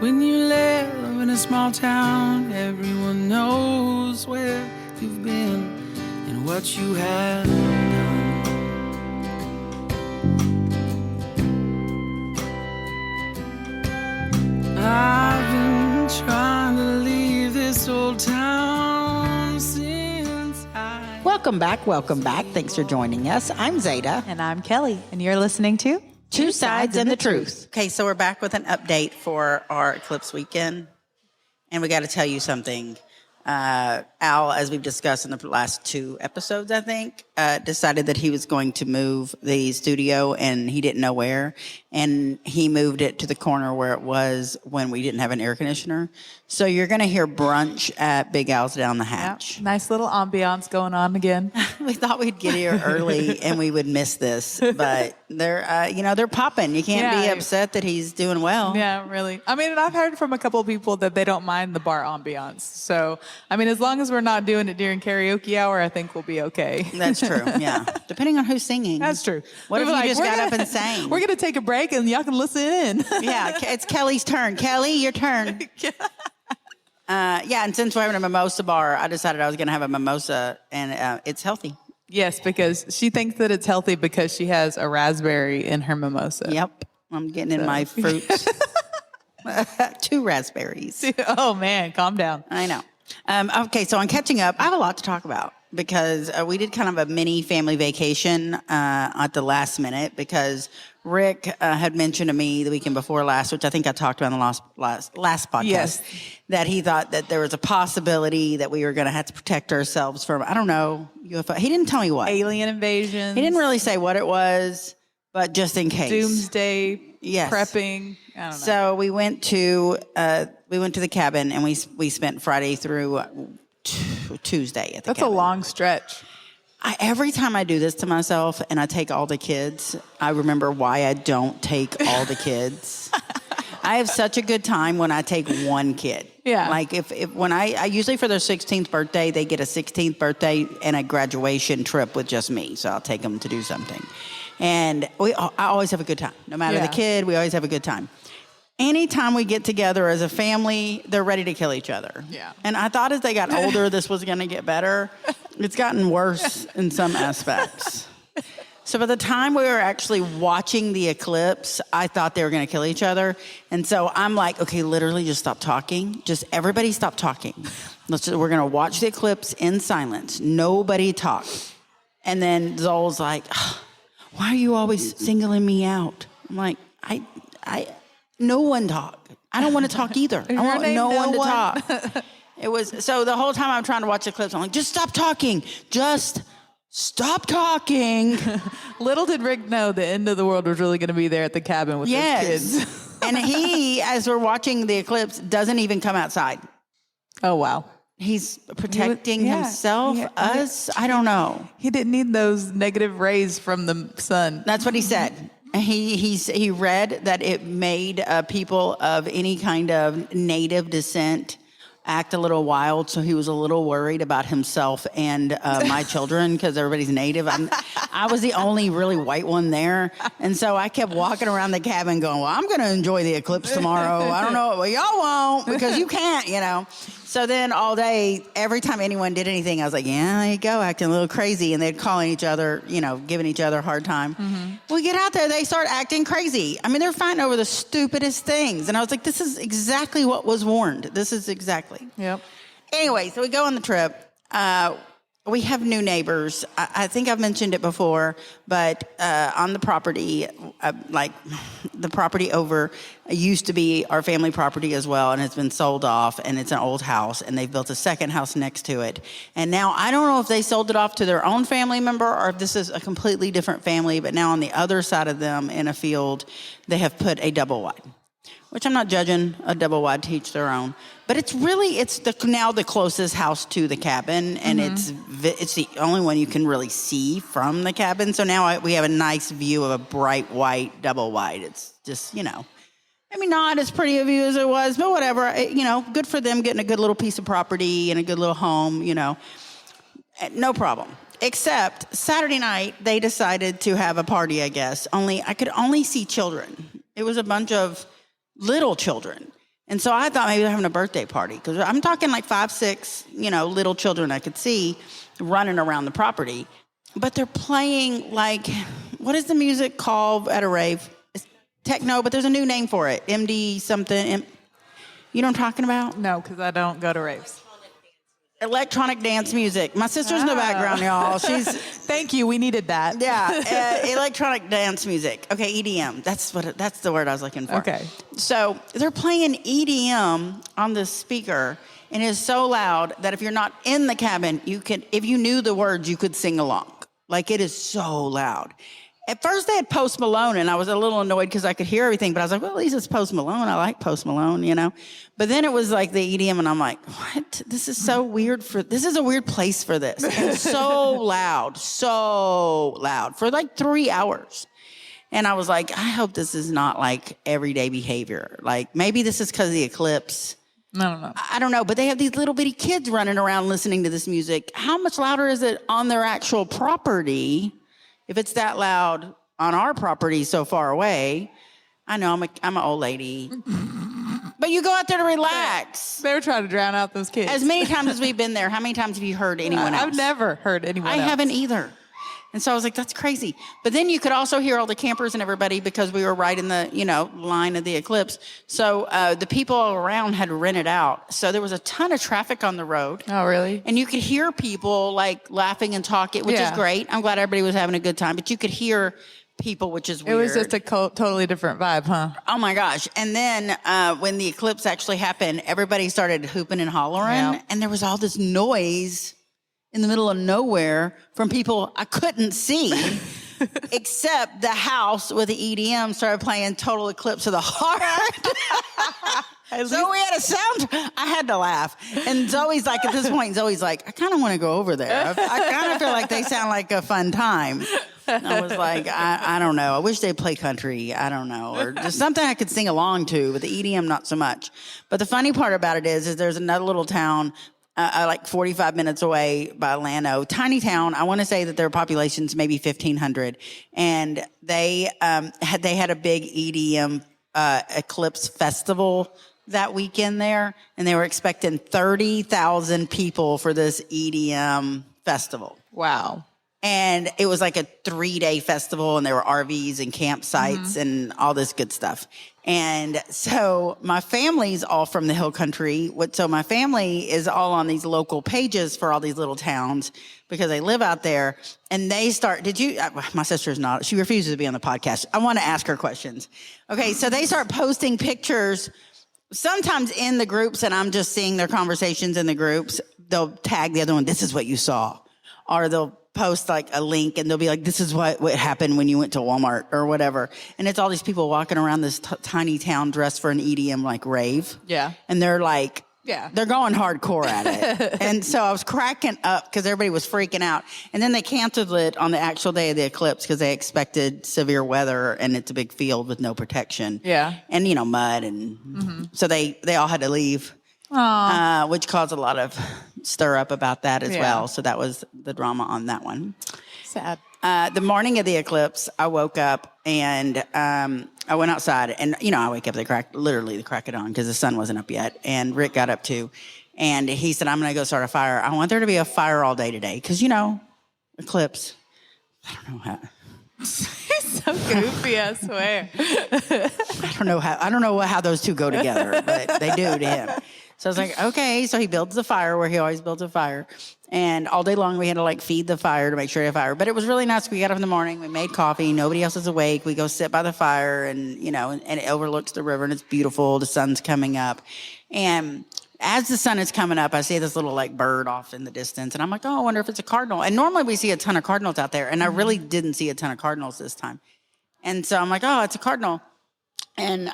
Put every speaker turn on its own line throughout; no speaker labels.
When you live in a small town, everyone knows where you've been and what you have done. I've been trying to leave this old town since I...
Welcome back. Thanks for joining us. I'm Zeta.
And I'm Kelly, and you're listening to
Two Sides and the Truth.
Okay, so we're back with an update for our Eclipse weekend. And we got to tell you something. Al, as we've discussed in the last 2 episodes, I think, decided that he was going to move the studio and he didn't know where. And he moved it to the corner where it was when we didn't have an air conditioner. So you're going to hear brunch at Big Al's down the hatch.
Yep. Nice little ambiance going on again.
We thought we'd get here early and we would miss this, but they're popping. You can't be upset that he's doing well.
Yeah, really. I mean, and I've heard from a couple of people that they don't mind the bar ambiance. So, I mean, as long as we're not doing it during karaoke hour, I think we'll be okay.
That's true. Yeah, depending on who's singing.
That's true.
What if you just got up and sang?
We're gonna take a break and y'all can listen in.
Yeah, it's Kelly's turn. Kelly, your turn. And since we're having a mimosa bar, I decided I was going to have a mimosa, and it's healthy.
Yes, because she thinks that it's healthy because she has a raspberry in her mimosa.
Yep, I'm getting in my fruits. 2 raspberries.
Oh, man, calm down.
I know. Okay, so on catching up, I have a lot to talk about because we did kind of a mini family vacation at the last minute because Rick had mentioned to me the weekend before last, which I think I talked about in the last podcast,
yes,
that he thought that there was a possibility that we were going to have to protect ourselves from, I don't know, UFO. He didn't tell me what.
Alien invasion.
He didn't really say what it was, but just in case.
Doomsday.
Yes.
Prepping. I don't know.
So we went to the cabin and we spent Friday through Tuesday at the
That's
cabin.
a long stretch.
Every time I do this to myself and I take all the kids, I remember why I don't take all the kids. I have such a good time when I take one kid.
Yeah.
Like when I usually for their 16th birthday, they get a 16th birthday and a graduation trip with just me. So I'll take them to do something. And I always have a good time. No matter the kid, we always have a good time. Anytime we get together as a family, they're ready to kill each other.
Yeah.
And I thought as they got older, this was going to get better. It's gotten worse in some aspects. So by the time we were actually watching the eclipse, I thought they were going to kill each other. And so I'm like, okay, literally just stop talking. Just everybody stop talking. We're going to watch the eclipse in silence. Nobody talk. And then Zoel's like, why are you always singling me out? I'm like, no one talk. I don't want to talk either. I want no one to talk. It was so the whole time I'm trying to watch the clips, I'm like, just stop talking. Just stop talking.
Little did Rick know the end of the world was really going to be there at the cabin with his kids.
And he, as we're watching the eclipse, doesn't even come outside.
Oh, wow.
He's protecting himself, us. I don't know.
He didn't need those negative rays from the sun.
That's what he said. He read that it made people of any kind of native descent act a little wild, so he was a little worried about himself and my children because everybody's native. I was the only really white one there, and so I kept walking around the cabin going, well, I'm going to enjoy the eclipse tomorrow. I don't know. Well, y'all won't because you can't, So then all day, every time anyone did anything, I was like, yeah, there you go, acting a little crazy. And they'd calling each other, giving each other a hard time. Mm-hmm. We get out there, they start acting crazy. I mean, they're fighting over the stupidest things. And I was like, this is exactly what was warned. This is exactly.
Yep.
Anyway, so we go on the trip. We have new neighbors. I think I've mentioned it before, but on the property, the property over used to be our family property as well, and it's been sold off, and it's an old house, and they've built a second house next to it. And now I don't know if they sold it off to their own family member or if this is a completely different family, but now on the other side of them in a field, they have put a double wide. Which I'm not judging, a double wide to each their own. But it's now the closest house to the cabin, and it's the only one you can really see from the cabin. So now we have a nice view of a bright white double wide. It's just, maybe not as pretty a view as it was, but whatever. Good for them getting a good little piece of property and a good little home, No problem. Except Saturday night, they decided to have a party, I guess. I could only see children. It was a bunch of little children. And so I thought maybe they're having a birthday party, because I'm talking like 5, 6, little children I could see running around the property. But they're playing like, what is the music called at a rave? It's techno, but there's a new name for it. MD something. You know what I'm talking about?
No, because I don't go to raves.
Electronic dance music. My sister's in the background, y'all. She's
Thank you. We needed that.
electronic dance music. Okay, EDM. That's the word I was looking for.
Okay.
So they're playing EDM on the speaker, and it's so loud that if you're not in the cabin, if you knew the words, you could sing along. Like, it is so loud. At first, they had Post Malone, and I was a little annoyed because I could hear everything. But I was like, well, at least it's Post Malone. I like Post Malone, But then it was like the EDM, and I'm like, what? This is so weird. This is a weird place for this. And so loud for like 3 hours. And I was like, I hope this is not like everyday behavior. Like, maybe this is because of the eclipse.
No.
I don't know, but they have these little bitty kids running around listening to this music. How much louder is it on their actual property? If it's that loud on our property so far away, I know I'm an old lady, but you go out there to relax.
They were trying to drown out those kids.
As many times as we've been there, how many times have you heard anyone else?
I've never heard anyone else.
I haven't either. And so I was like, that's crazy. But then you could also hear all the campers and everybody, because we were right in the, line of the eclipse. So the people around had rented out. So there was a ton of traffic on the road.
Oh, really?
And you could hear people like laughing and talking, which is great. I'm glad everybody was having a good time. But you could hear people, which is weird.
It was just a totally different vibe, huh?
Oh, my gosh. And then when the eclipse actually happened, everybody started hooping and hollering.
Yeah.
And there was all this noise in the middle of nowhere from people I couldn't see, except the house with the EDM started playing Total Eclipse of the Heart. So we had a sound. I had to laugh. And Zoe's like, at this point, I kind of want to go over there. I kind of feel like they sound like a fun time. I was like, I don't know. I wish they'd play country. I don't know. Or just something I could sing along to, but the EDM, not so much. But the funny part about it is there's another little town like 45 minutes away by Llano, tiny town. I want to say that their population's maybe 1,500, and they had a big EDM eclipse festival that weekend there, and they were expecting 30,000 people for this EDM festival.
Wow.
And it was like a 3-day festival, and there were RVs and campsites and all this good stuff. And so my family's all from the hill country. So my family is all on these local pages for all these little towns because they live out there. And they my sister's not, she refuses to be on the podcast. I want to ask her questions. Okay, so they start posting pictures, sometimes in the groups, and I'm just seeing their conversations in the groups. They'll tag the other one, this is what you saw. Or they'll post like a link, and they'll be like, this is what happened when you went to Walmart or whatever. And it's all these people walking around this tiny town dressed for an EDM like rave.
Yeah.
And they're like,
yeah,
they're going hardcore at it. And so I was cracking up because everybody was freaking out. And then they canceled it on the actual day of the eclipse because they expected severe weather, and it's a big field with no protection.
Yeah.
And, mud. And so they all had to leave. Which caused a lot of stir up about that as well. So that was the drama on that one.
Sad.
The morning of the eclipse, I woke up and I went outside, and I wake up literally the crack of dawn because the sun wasn't up yet. And Rick got up too, and he said, "I'm going to go start a fire. I want there to be a fire all day today because eclipse. I don't know how."
He's so goofy, I swear.
I don't know how those two go together, but they do to him. So I was like, okay. So he builds the fire where he always builds a fire. And all day long we had to feed the fire to make sure he had fire. But it was really nice. We got up in the morning, we made coffee, nobody else is awake. We go sit by the fire, and and it overlooks the river, and it's beautiful. The sun's coming up. And as the sun is coming up, I see this little bird off in the distance, and I'm like, oh, I wonder if it's a cardinal. And normally we see a ton of cardinals out there, and I really didn't see a ton of cardinals this time. And so I'm like, oh, it's a cardinal. And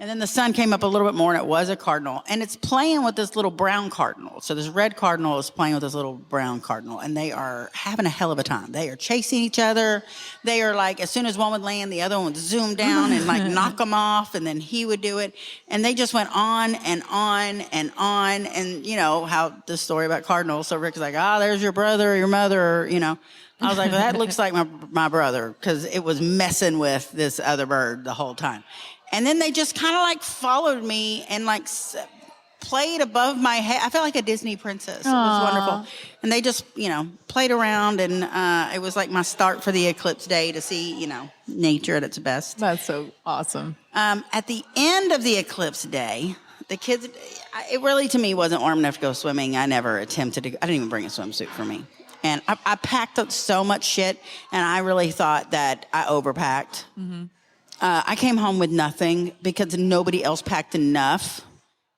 then the sun came up a little bit more, and it was a cardinal, and it's playing with this little brown cardinal. So this red cardinal is playing with this little brown cardinal, and they are having a hell of a time. They are chasing each other. They are as soon as one would land, the other one would zoom down and knock them off, and then he would do it. And they just went on and on and on. And how the story about cardinals. So Rick's like, there's your brother or your mother, I was like, well, that looks like my brother, because it was messing with this other bird the whole time. And then they just kind of like followed me and like played above my head. I felt like a Disney princess. It was wonderful. And they just, played around, and it was like my start for the eclipse day to see, nature at its best.
That's so awesome.
At the end of the eclipse day, the kids, it really to me wasn't warm enough to go swimming. I never attempted to, I didn't even bring a swimsuit for me. And I packed up so much shit, and I really thought that I overpacked. Mm-hmm. I came home with nothing because nobody else packed enough.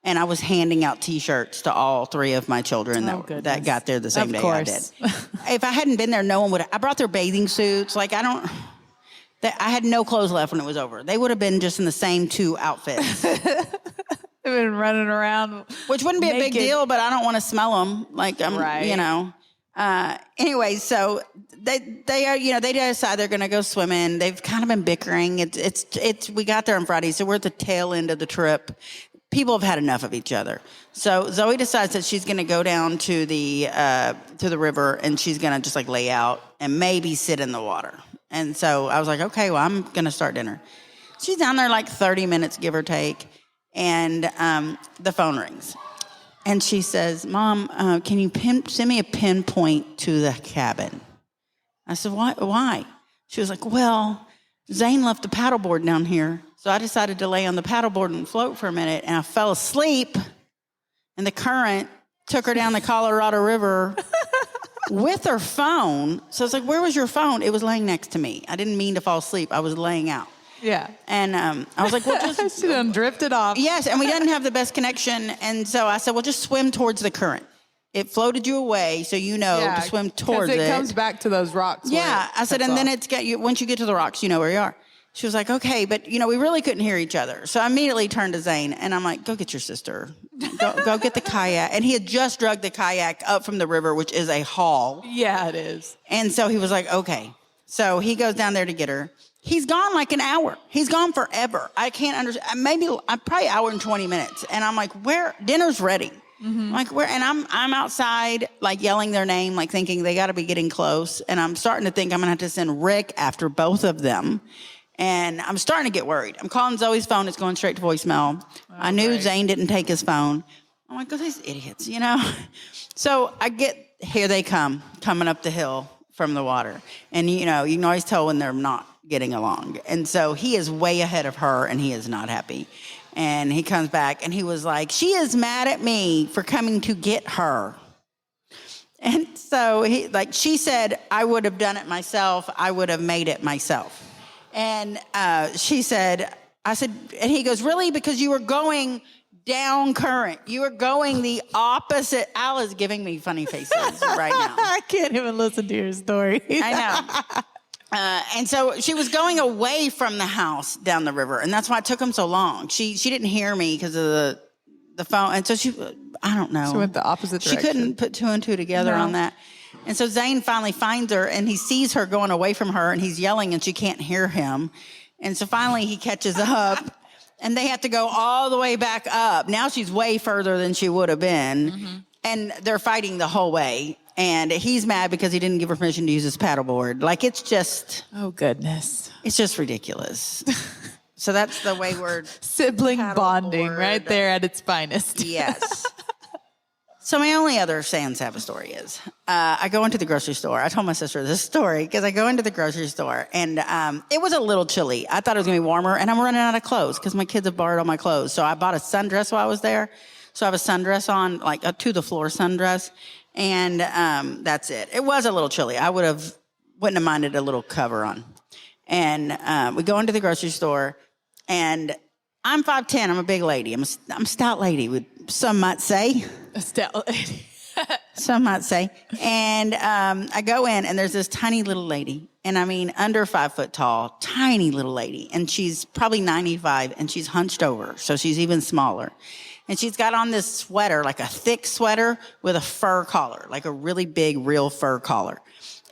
And I was handing out T-shirts to all 3 of my children that got there the same day I did. If I hadn't been there, no one would have. I brought their bathing suits. Like, I had no clothes left when it was over. They would have been just in the same 2 outfits.
They've been running around.
Which wouldn't be naked. A big deal, but I don't want to smell them. Like, anyway, so they are, they decide they're going to go swimming. They've kind of been bickering. We got there on Friday, so we're at the tail end of the trip. People have had enough of each other. So Zoe decides that she's going to go down to the river, and she's going to just like lay out and maybe sit in the water. And so I was like, okay, well, I'm going to start dinner. She's down there like 30 minutes, give or take. And the phone rings. And she says, Mom, can you send me a pinpoint to the cabin? I said, why? She was like, well, Zane left the paddleboard down here. So I decided to lay on the paddleboard and float for a minute, and I fell asleep, and the current took her down the Colorado River with her phone. So I was like, where was your phone? It was laying next to me. I didn't mean to fall asleep. I was laying out.
Yeah.
And I was like, well, just...
She done drifted off.
Yes, and we didn't have the best connection. And so I said, well, just swim towards the current. It floated you away, so to swim towards it.
It comes back to those rocks.
Yeah. I said, and then it's got you, once you get to the rocks, you know where you are. She was like, okay, but, we really couldn't hear each other. So I immediately turned to Zane, and I'm like, go get your sister. Go get the kayak. And he had just dragged the kayak up from the river, which is a haul.
Yeah, it is.
And so he was like, okay. So he goes down there to get her. He's gone like an hour. He's gone forever. I can't understand. Maybe probably an hour and 20 minutes. And I'm like, where? Dinner's ready. Mm-hmm. I'm like, where? And I'm outside, like yelling their name, like thinking they got to be getting close. And I'm starting to think I'm going to have to send Rick after both of them. And I'm starting to get worried. I'm calling Zoe's phone. It's going straight to voicemail. I knew Zane didn't take his phone. I'm like, oh, these idiots, So here they coming up the hill from the water. And, you can always tell when they're not getting along. And so he is way ahead of her, and he is not happy. And he comes back, and he was like, she is mad at me for coming to get her. And so she said, I would have done it myself. I would have made it myself. And she said, and he goes, really? Because you were going down current. You were going the opposite. Al is giving me funny faces right now.
I can't even listen to your story.
I know. And so she was going away from the house down the river. And that's why it took him so long. She didn't hear me because of the phone. And so I don't know.
She went the opposite direction.
She couldn't put 2 and 2 together on that. And so Zane finally finds her, and he sees her going away from her, and he's yelling, and she can't hear him. And so finally he catches up, and they have to go all the way back up. Now she's way further than she would have been. Mm-hmm. And they're fighting the whole way. And he's mad because he didn't give her permission to use his paddleboard. Like, it's just...
Oh, goodness.
It's just ridiculous. So that's the wayward...
Sibling bonding right there at its finest.
Yes. So my only other Sans Sabbath story is I go into the grocery store. I told my sister this story because I go into the grocery store, and it was a little chilly. I thought it was going to be warmer, and I'm running out of clothes because my kids have borrowed all my clothes. So I bought a sundress while I was there. So I have a sundress on, like a to-the-floor sundress, and that's it. It was a little chilly. I wouldn't have minded a little cover on. And we go into the grocery store, and I'm 5'10". I'm a big lady. I'm a stout lady, some might say.
A stout lady.
Some might say. And I go in, and there's this tiny little lady. And I mean, under 5 foot tall, tiny little lady. And she's probably 95, and she's hunched over, so she's even smaller. And she's got on this sweater, like a thick sweater with a fur collar, like a really big, real fur collar.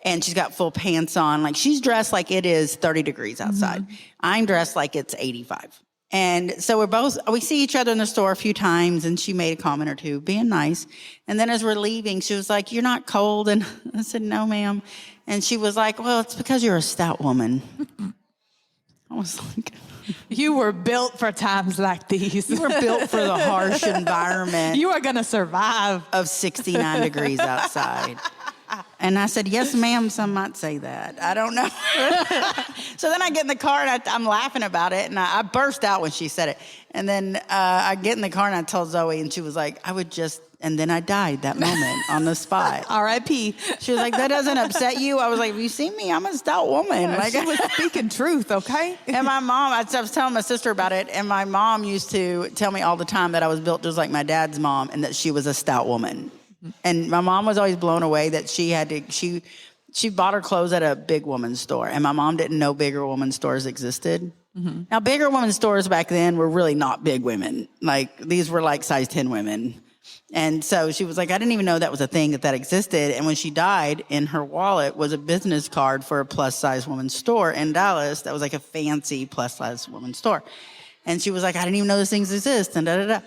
And she's got full pants on. Like, she's dressed like it is 30 degrees outside. Mm-hmm. I'm dressed like it's 85. And so we see each other in the store a few times, and she made a comment or two, being nice. And then as we're leaving, she was like, "You're not cold?" And I said, "No, ma'am." And she was like, "Well, it's because you're a stout woman." I was like,
You were built for times like these.
You were built for the harsh environment.
You are going to survive.
Of 69 degrees outside. And I said, yes, ma'am, some might say that. I don't know. So then I get in the car and I'm laughing about it. And I burst out when she said it. And then I get in the car and I told Zoe, and she was like, and then I died that moment on the spot.
R.I.P.
She was like, that doesn't upset you? I was like, have you seen me? I'm a stout woman. Like,
She was speaking truth, okay?
and my mom, I was telling my sister about it, and my mom used to tell me all the time that I was built just like my dad's mom and that she was a stout woman. And my mom was always blown away that she bought her clothes at a big woman's store, and my mom didn't know bigger women's stores existed. Mm-hmm. Now, bigger women's stores back then were really not big women. Like, these were like size 10 women. And so she was like, I didn't even know that was a thing that existed. And when she died, in her wallet was a business card for a plus size women's store in Dallas that was like a fancy plus size women's store. And she was like, I didn't even know those things exist, and da-da-da.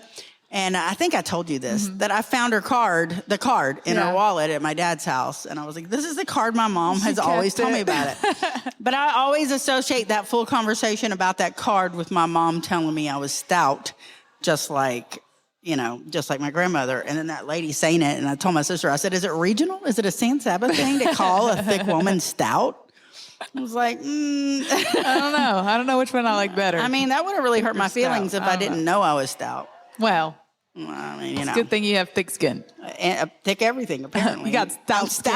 And I think I told you this, that I found the card in her wallet at my dad's house. And I was like, this is the card my mom has always told me about it. But I always associate that full conversation about that card with my mom telling me I was stout, just like my grandmother. And then that lady saying it. And I told my sister, I said, is it regional? Is it a San Sabbath thing to call a thick woman stout? I was like,
I don't know which one I like better.
I mean, that would have really hurt my feelings if I didn't know I was stout.
Well,
I mean,
it's a good thing you have thick skin.
Thick everything, apparently.
You got stout skin.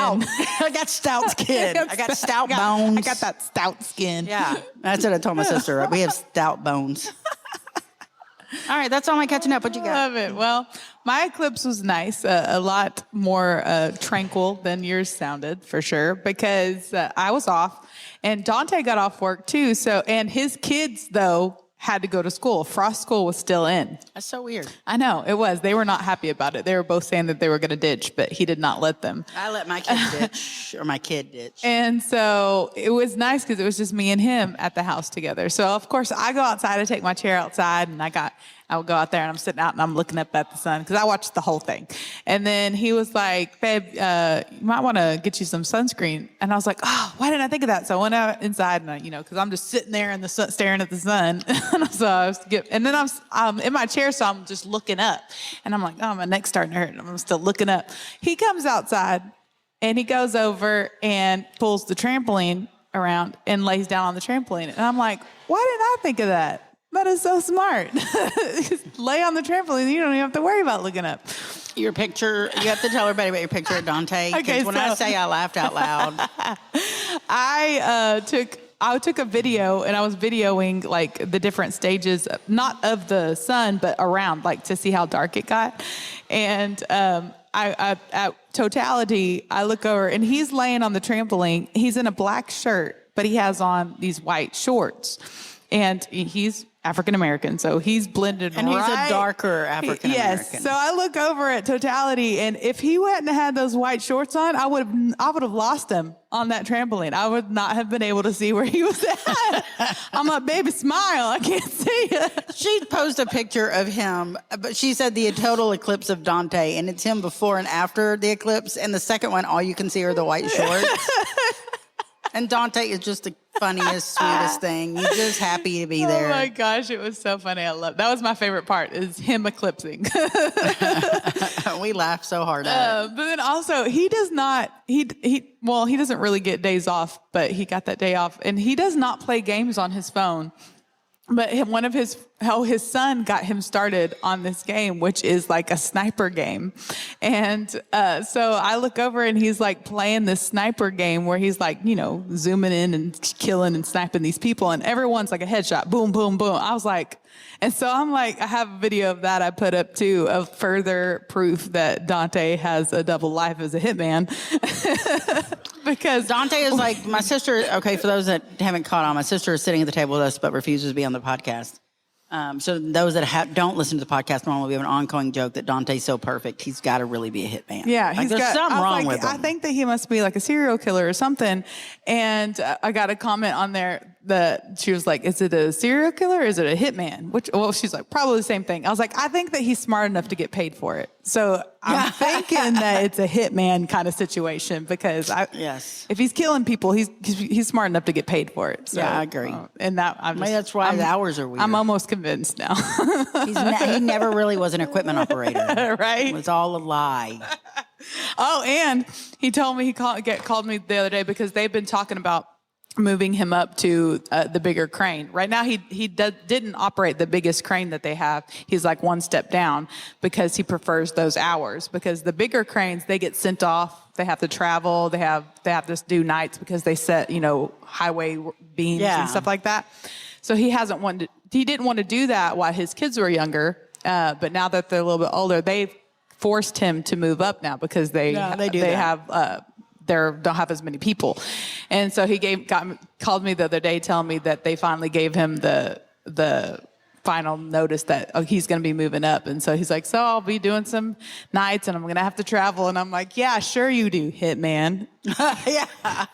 I got stout skin. I got stout bones.
I got that stout skin.
Yeah, that's what I told my sister. We have stout bones. All right, that's all my catching up. What you got?
Love it. Well, my eclipse was nice, a lot more tranquil than yours sounded, for sure, because I was off, and Dante got off work too. So, and his kids though had to go to school. Frost school was still in.
That's so weird.
I know, it was. They were not happy about it. They were both saying that they were going to ditch, but he did not let them.
I let my kid ditch, or my kid ditch.
And so it was nice because it was just me and him at the house together. So, of course, I go outside, I take my chair outside, and I would go out there and I'm sitting out and I'm looking up at the sun because I watched the whole thing. And then he was like, babe, you might want to get you some sunscreen. And I was like, oh, why didn't I think of that? So I went out inside and because I'm just sitting there in the sun, staring at the sun. And then I'm in my chair, so I'm just looking up. And I'm like, oh, my neck's starting to hurt. And I'm still looking up. He comes outside and he goes over and pulls the trampoline around and lays down on the trampoline. And I'm like, why didn't I think of that? That is so smart. Lay on the trampoline. You don't even have to worry about looking up.
Your picture, you have to tell everybody about your picture of Dante.
Okay,
when I say I laughed out loud.
I took a video and I was videoing like the different stages, not of the sun, but around, like to see how dark it got. And I at totality, I look over and he's laying on the trampoline. He's in a black shirt, but he has on these white shorts. And he's African-American, so he's blended
and
right.
he's a darker African-American.
Yes, so I look over at totality, and if he hadn't had those white shorts on, I would have lost him on that trampoline. I would not have been able to see where he was at. I'm like, baby, smile, I can't see you.
She posted a picture of him, but she said the total eclipse of Dante, and it's him before and after the eclipse, and the second one, all you can see are the white shorts. And Dante is just the funniest, sweetest thing. He's just happy to be there.
Oh my gosh, it was so funny. That was my favorite part, is him eclipsing.
We laughed so hard at it.
But then also, he doesn't really get days off, but he got that day off. And he does not play games on his phone. But his son got him started on this game, which is like a sniper game. And so I look over and he's like playing this sniper game where he's like, zooming in and killing and sniping these people. And everyone's like a headshot. Boom, boom, boom. I was like, and so I'm like, I have a video of that I put up too, of further proof that Dante has a double life as a hitman. Because
Dante is like my sister. Okay, for those that haven't caught on, my sister is sitting at the table with us but refuses to be on the podcast. So those that don't listen to the podcast normally, we have an ongoing joke that Dante's so perfect, he's got to really be a hitman.
Yeah,
there's something wrong with him.
I think that he must be like a serial killer or something. And I got a comment on there she was like, is it a serial killer or is it a hitman? She's like, probably the same thing. I was like, I think that he's smart enough to get paid for it. So I'm thinking that it's a hitman kind of situation because if he's killing people, he's smart enough to get paid for it. So,
yeah, I agree.
And
that's why the hours are weird.
I'm almost convinced now.
He never really was an equipment operator.
Right?
It was all a lie.
Oh, and he told me, he called me the other day because they've been talking about moving him up to the bigger crane. Right now, he didn't operate the biggest crane that they have. He's like one step down because he prefers those hours. Because the bigger cranes, they get sent off. They have to travel. They have to do nights because they set highway beams and stuff like that. So he didn't want to do that while his kids were younger. But now that they're a little bit older, they've forced him to move up now because they don't have as many people. And so he called me the other day telling me that they finally gave him the final notice that he's going to be moving up. And so he's like, so I'll be doing some nights and I'm going to have to travel. And I'm like, yeah, sure you do, hitman.
Yeah.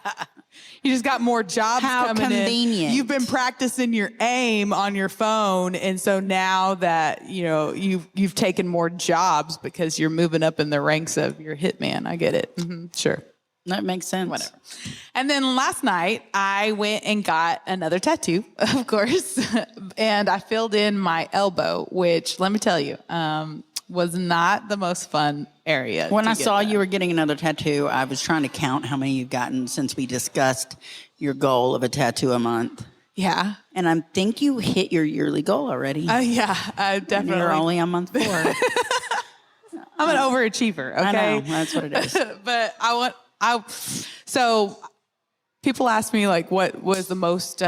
You just got more jobs coming
convenient.
in. You've been practicing your aim on your phone, and so now that you've taken more jobs because you're moving up in the ranks of your hitman. I get it. Mm-hmm. Sure.
That makes sense.
Whatever. And then last night, I went and got another tattoo, of course, and I filled in my elbow, which, let me tell you, was not the most fun area.
When I saw you were getting another tattoo, I was trying to count how many you've gotten since we discussed your goal of a tattoo a month.
Yeah.
And I think you hit your yearly goal already.
Yeah, definitely.
And you're only on month 4.
I'm an overachiever, okay?
I know, that's what it is.
But so people ask me like, what was the most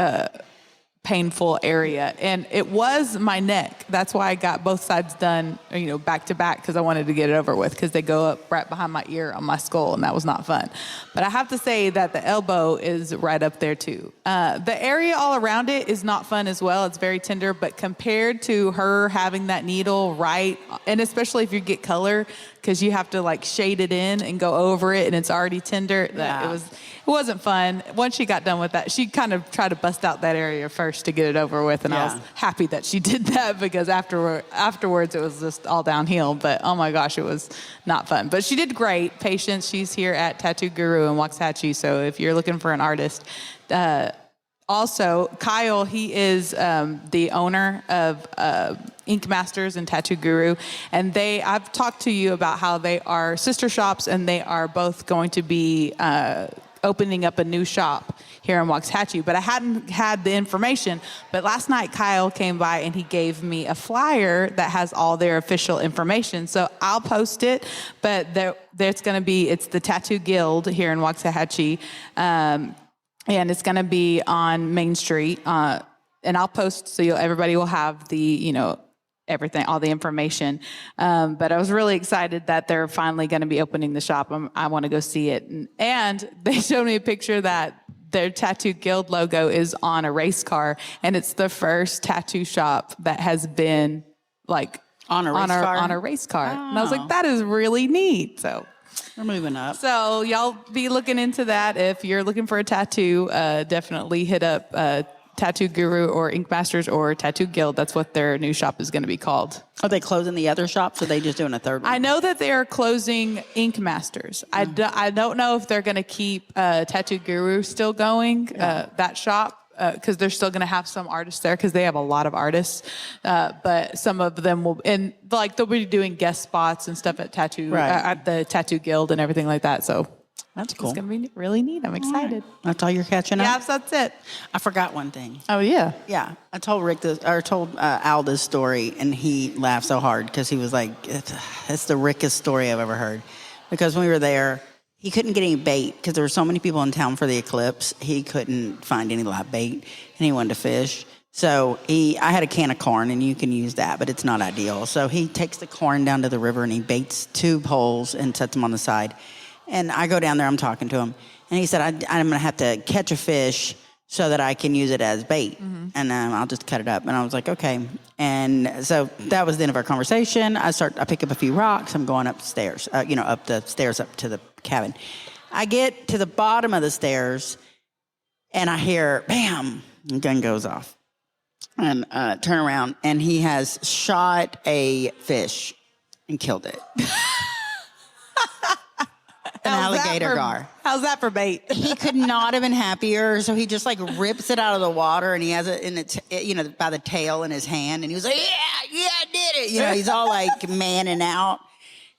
painful area? And it was my neck. That's why I got both sides done, back to back, because I wanted to get it over with, because they go up right behind my ear on my skull, and that was not fun. But I have to say that the elbow is right up there too. The area all around it is not fun as well. It's very tender, but compared to her having that needle right, and especially if you get color, because you have to like shade it in and go over it, and it's already tender. It wasn't fun. Once she got done with that, she kind of tried to bust out that area first to get it over with, and I was happy that she did that, because afterwards it was just all downhill. But oh my gosh, it was not fun. But she did great. Patience. She's here at Tattoo Guru in Waxahachie. So if you're looking for an artist, also Kyle, he is the owner of Ink Masters and Tattoo Guru, and I've talked to you about how they are sister shops, and they are both going to be opening up a new shop here in Waxahachie, but I hadn't had the information. But last night, Kyle came by and he gave me a flyer that has all their official information. So I'll post it, but it's the Tattoo Guild here in Waxahachie, and it's going to be on Main Street. And I'll post so everybody will have the, everything, all the information. But I was really excited that they're finally going to be opening the shop. I want to go see it. And they showed me a picture that their Tattoo Guild logo is on a race car, and it's the first tattoo shop that has been like on a race car. Oh. And I was like, that is really neat. So
we're moving up.
So y'all be looking into that. If you're looking for a tattoo, definitely hit up Tattoo Guru or Ink Masters or Tattoo Guild. That's what their new shop is going to be called.
Are they closing the other shops, or are they just doing a third one?
I know that they are closing Ink Masters. I don't know if they're going to keep Tattoo Guru still going, that shop, because they're still going to have some artists there, because they have a lot of artists. But some of them will, and they'll be doing guest spots and stuff at at the Tattoo Guild and everything like that. So
that's cool.
It's going to be really neat. I'm excited.
That's all you're catching up?
Yes, that's it.
I forgot one thing.
Oh, yeah.
Yeah. I told Al this story, and he laughed so hard because he was like, it's the rickest story I've ever heard. Because when we were there, he couldn't get any bait because there were so many people in town for the eclipse. He couldn't find any live bait, and he wanted to fish. So I had a can of corn, and you can use that, but it's not ideal. So he takes the corn down to the river, and he baits 2 poles and sets them on the side. And I go down there, I'm talking to him, and he said, I'm going to have to catch a fish so that I can use it as bait, and I'll just cut it up. And I was like, okay. And so that was the end of our conversation. I pick up a few rocks. I'm going upstairs, up the stairs up to the cabin. I get to the bottom of the stairs, and I hear, bam, The gun goes off. And turn around, and he has shot a fish and killed it. An alligator gar.
How's that for bait?
He could not have been happier. So he just like rips it out of the water, and he has it in its, by the tail in his hand, and he was like, "Yeah, I did it." He's all like manning out.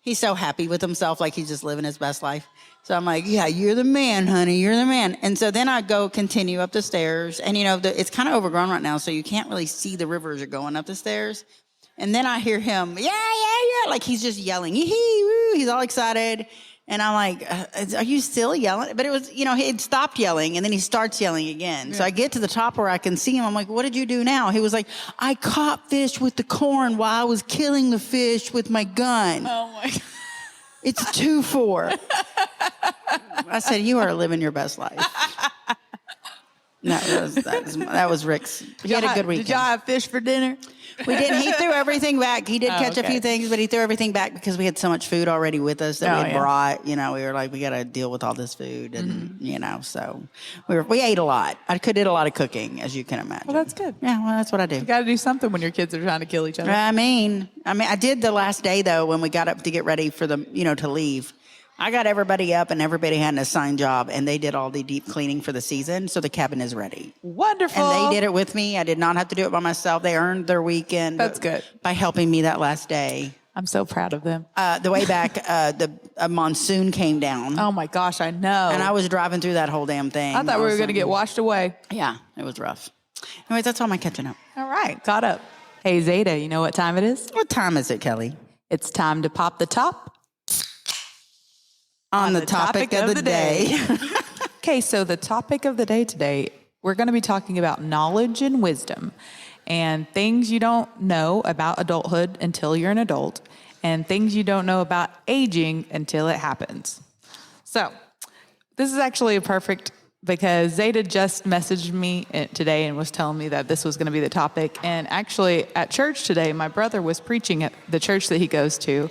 He's so happy with himself, like he's just living his best life. So I'm like, "Yeah, you're the man, honey. You're the man." And so then I go continue up the stairs, and it's kind of overgrown right now, so you can't really see the river as you're going up the stairs. And then I hear him, yeah, like he's just yelling, yee-hee, he's all excited. And I'm like, are you still yelling? But it was, he had stopped yelling, and then he starts yelling again. Yeah. So I get to the top where I can see him. I'm like, what did you do now? He was like, I caught fish with the corn while I was killing the fish with my gun.
Oh, my God.
It's 2-4. I said, you are living your best life. That was Rick's. He had a good weekend.
Did y'all have fish for dinner?
We didn't. He threw everything back. He did catch a few things, but he threw everything back because we had so much food already with us that we had brought. We were like, we got to deal with all this food, and so we ate a lot. I did a lot of cooking, as you can imagine.
Well, that's good.
Yeah, well, that's what I do.
You got to do something when your kids are trying to kill each other.
I mean, I did the last day though when we got up to get ready for the to leave. I got everybody up, and everybody had an assigned job, and they did all the deep cleaning for the season, so the cabin is ready.
Wonderful.
And they did it with me. I did not have to do it by myself. They earned their weekend.
That's good.
By helping me that last day.
I'm so proud of them.
The way back, a monsoon came down.
Oh, my gosh, I know.
And I was driving through that whole damn thing.
I thought we were going to get washed away.
Yeah, it was rough. Anyways, that's all my catching up.
All right, caught up. Hey, Zeta, you know what time it is?
What time is it, Kelly?
It's time to pop the top.
On the topic of the day.
Okay, so the topic of the day today, we're going to be talking about knowledge and wisdom and things you don't know about adulthood until you're an adult and things you don't know about aging until it happens. So this is actually perfect because Zeta just messaged me today and was telling me that this was going to be the topic. And actually at church today, my brother was preaching at the church that he goes to.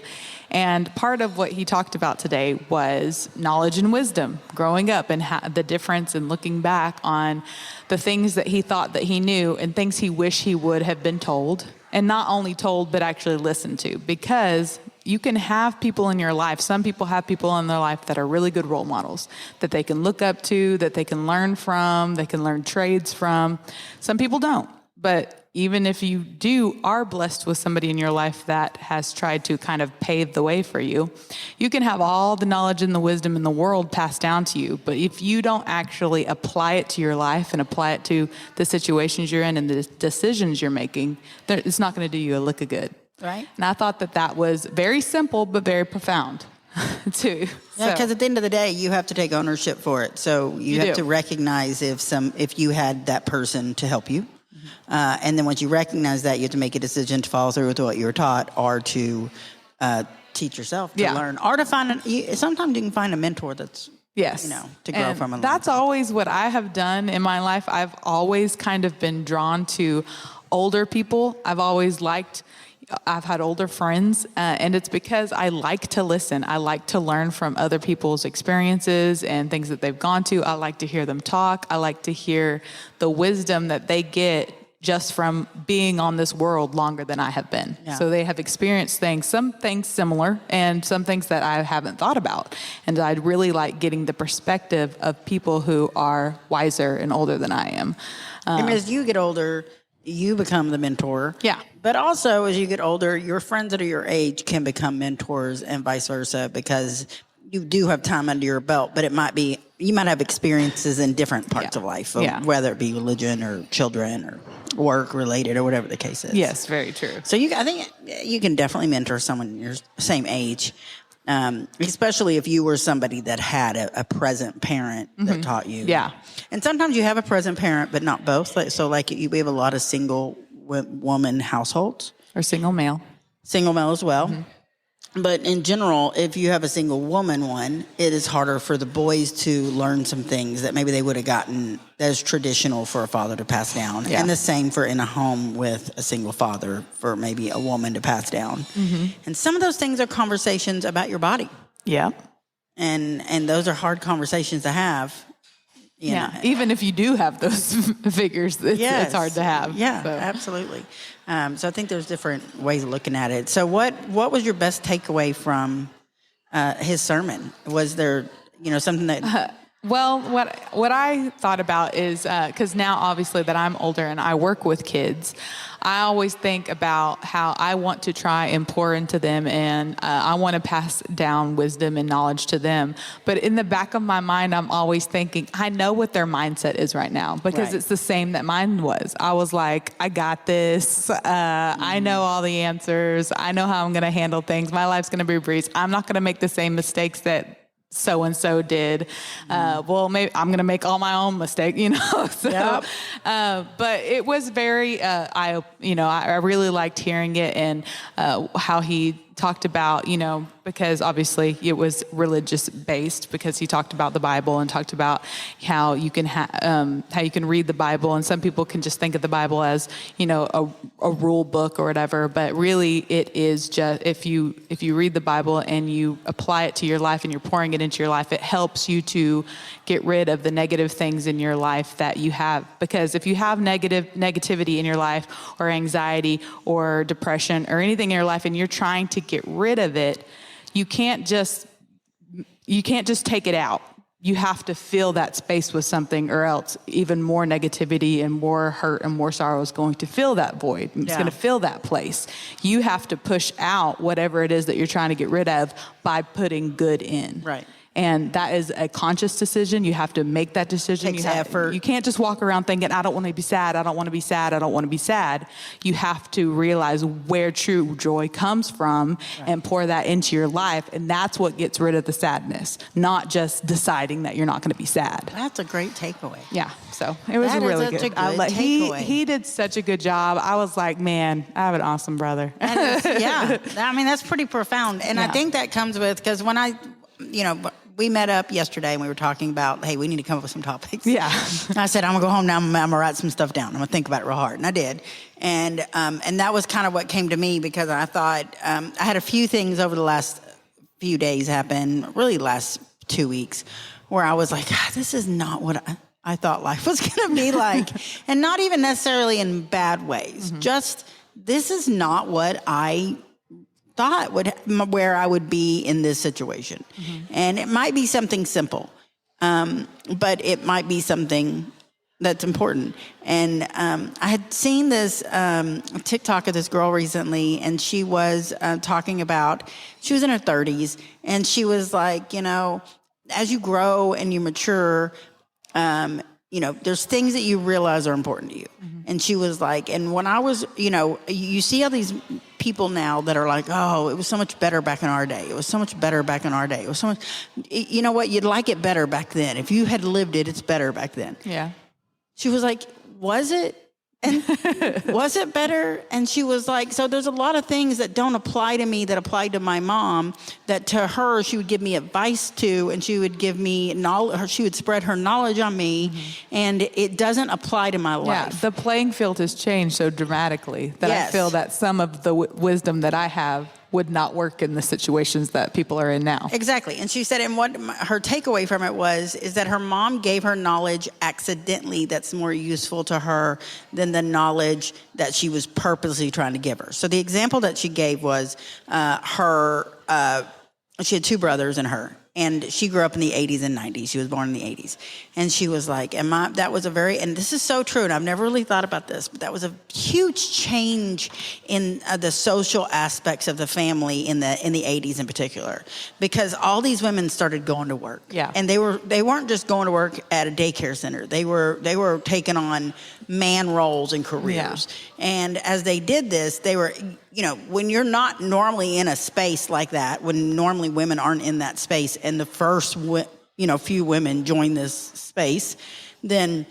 And part of what he talked about today was knowledge and wisdom, growing up and the difference and looking back on the things that he thought that he knew and things he wished he would have been told. And not only told, but actually listened to. Because you can have people in your life, some people have people in their life that are really good role models, that they can look up to, that they can learn from, they can learn trades from. Some people don't. But even if you are blessed with somebody in your life that has tried to kind of pave the way for you, you can have all the knowledge and the wisdom in the world passed down to you. But if you don't actually apply it to your life and apply it to the situations you're in and the decisions you're making, it's not going to do you a lick of good.
Right.
And I thought that was very simple, but very profound too.
Yeah, because at the end of the day, you have to take ownership for it. So you have to recognize if you had that person to help you. And then once you recognize that, you have to make a decision to follow through with what you were taught or to teach yourself to learn or to find sometimes you can find a mentor that's, to grow from.
That's always what I have done in my life. I've always kind of been drawn to older people. I've had older friends, and it's because I like to listen. I like to learn from other people's experiences and things that they've gone to. I like to hear them talk. I like to hear the wisdom that they get just from being on this world longer than I have been. Yeah. So they have experienced some things similar and some things that I haven't thought about. And I'd really like getting the perspective of people who are wiser and older than I am.
And as you get older, you become the mentor.
Yeah.
But also, as you get older, your friends that are your age can become mentors and vice versa because you do have time under your belt, but you might have experiences in different parts of life, whether it be religion or children or work related or whatever the case is.
Yes, very true.
So I think you can definitely mentor someone your same age, especially if you were somebody that had a present parent that taught you.
Yeah.
And sometimes you have a present parent, but not both. We have a lot of single woman households.
Or single male.
Single male as well. Mm-hmm. But in general, if you have a single woman one, it is harder for the boys to learn some things that maybe they would have gotten as traditional for a father to pass down. Yeah. And the same for in a home with a single father for maybe a woman to pass down. Mm-hmm. And some of those things are conversations about your body.
Yeah.
And those are hard conversations to have.
Yeah, even if you do have those figures, it's hard to have.
Yeah,
so.
Absolutely. So I think there's different ways of looking at it. So what was your best takeaway from his sermon? Was there, something that...
Well, what I thought about is, because now obviously that I'm older and I work with kids, I always think about how I want to try and pour into them, and I want to pass down wisdom and knowledge to them. But in the back of my mind, I'm always thinking, I know what their mindset is right now, because it's the same that mine was. I was like, I got this. I know all the answers. I know how I'm going to handle things. My life's going to be a breeze. I'm not going to make the same mistakes that so-and-so did. Well, maybe I'm going to make all my own mistakes, So, but it was very, I really liked hearing it, and how he talked about, because obviously it was religious based, because he talked about the Bible and talked about how you can how you can read the Bible, and some people can just think of the Bible as a rule book or whatever, but really it is just if you read the Bible and you apply it to your life and you're pouring it into your life, it helps you to get rid of the negative things in your life that you have. Because if you have negativity in your life, or anxiety or depression or anything in your life, and you're trying to get rid of it, you can't just take it out. You have to fill that space with something, or else even more negativity and more hurt and more sorrow is going to fill that void. It's going to fill that place. You have to push out whatever it is that you're trying to get rid of by putting good in.
Right.
And that is a conscious decision. You have to make that decision.
Takes effort.
You can't just walk around thinking, I don't want to be sad. I don't want to be sad. I don't want to be sad. You have to realize where true joy comes from, and pour that into your life. And that's what gets rid of the sadness, not just deciding that you're not going to be sad.
That's a great takeaway.
Yeah. So it was
That is
really
such
good.
a good takeaway.
He did such a good job. I was like, man, I have an awesome brother.
That's pretty profound. And I think that comes with, because when we met up yesterday and we were talking about, hey, we need to come up with some topics.
Yeah.
I said, I'm going to go home now. I'm going to write some stuff down. I'm going to think about it real hard. And I did. And that was kind of what came to me, because I thought I had a few things over the last few days happen, really last 2 weeks, where I was like, this is not what I thought life was going to be like. And not even necessarily in bad ways. Mm-hmm. Just, this is not what I thought where I would be in this situation. Mm-hmm. And it might be something simple, but it might be something that's important. And I had seen this TikTok of this girl recently, and she was talking about, she was in her 30s, and she was like, as you grow and you mature, there's things that you realize are important to you. Mm-hmm. And she was like, and when I was, you see all these people now that are like, oh, it was so much better back in our day. It was so much better back in our day. It was so much, you know what? You'd like it better back then. If you had lived it, it's better back then.
Yeah.
She was like, was it? And was it better? And she was like, so there's a lot of things that don't apply to me that applied to my mom, that to her, she would give me advice to, and she would give me knowledge, she would spread her knowledge on me. Mm-hmm. And it doesn't apply to my life.
Yeah, the playing field has changed so dramatically that I feel that some of the wisdom that I have would not work in the situations that people are in now.
Exactly. And she said, and what her takeaway from it is that her mom gave her knowledge accidentally that's more useful to her than the knowledge that she was purposely trying to give her. So the example that she gave was she had two brothers and her. And she grew up in the 80s and 90s. She was born in the 80s. And she was like, and this is so true, and I've never really thought about this, but that was a huge change in the social aspects of the family in the 80s in particular, because all these women started going to work.
Yeah.
And they weren't just going to work at a daycare center. They were taking on man roles and careers. Yeah. And as they did this, they were, when you're not normally in a space like that, when normally women aren't in that space, and the first, few women join this space, then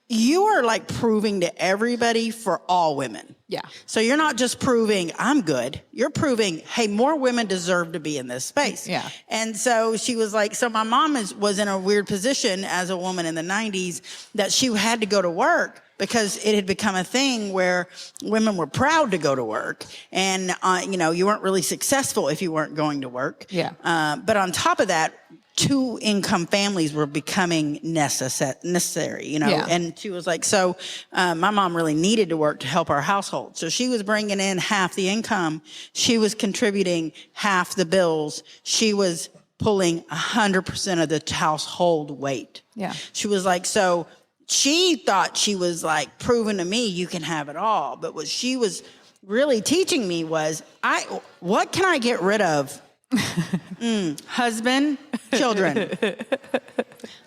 you are like proving to everybody for all women.
Yeah.
So you're not just proving I'm good. You're proving, hey, more women deserve to be in this space.
Yeah.
And so she was like, so my mom was in a weird position as a woman in the 90s that she had to go to work, because it had become a thing where women were proud to go to work, and you weren't really successful if you weren't going to work.
Yeah.
But on top of that, two income families were becoming necessary, you know?
Yeah.
And she was like, so my mom really needed to work to help our household. So she was bringing in half the income. She was contributing half the bills. She was pulling 100% of the household weight.
Yeah.
She was like, so she thought she was like proving to me you can have it all. But what she was really teaching me was, what can I get rid of? Husband, children.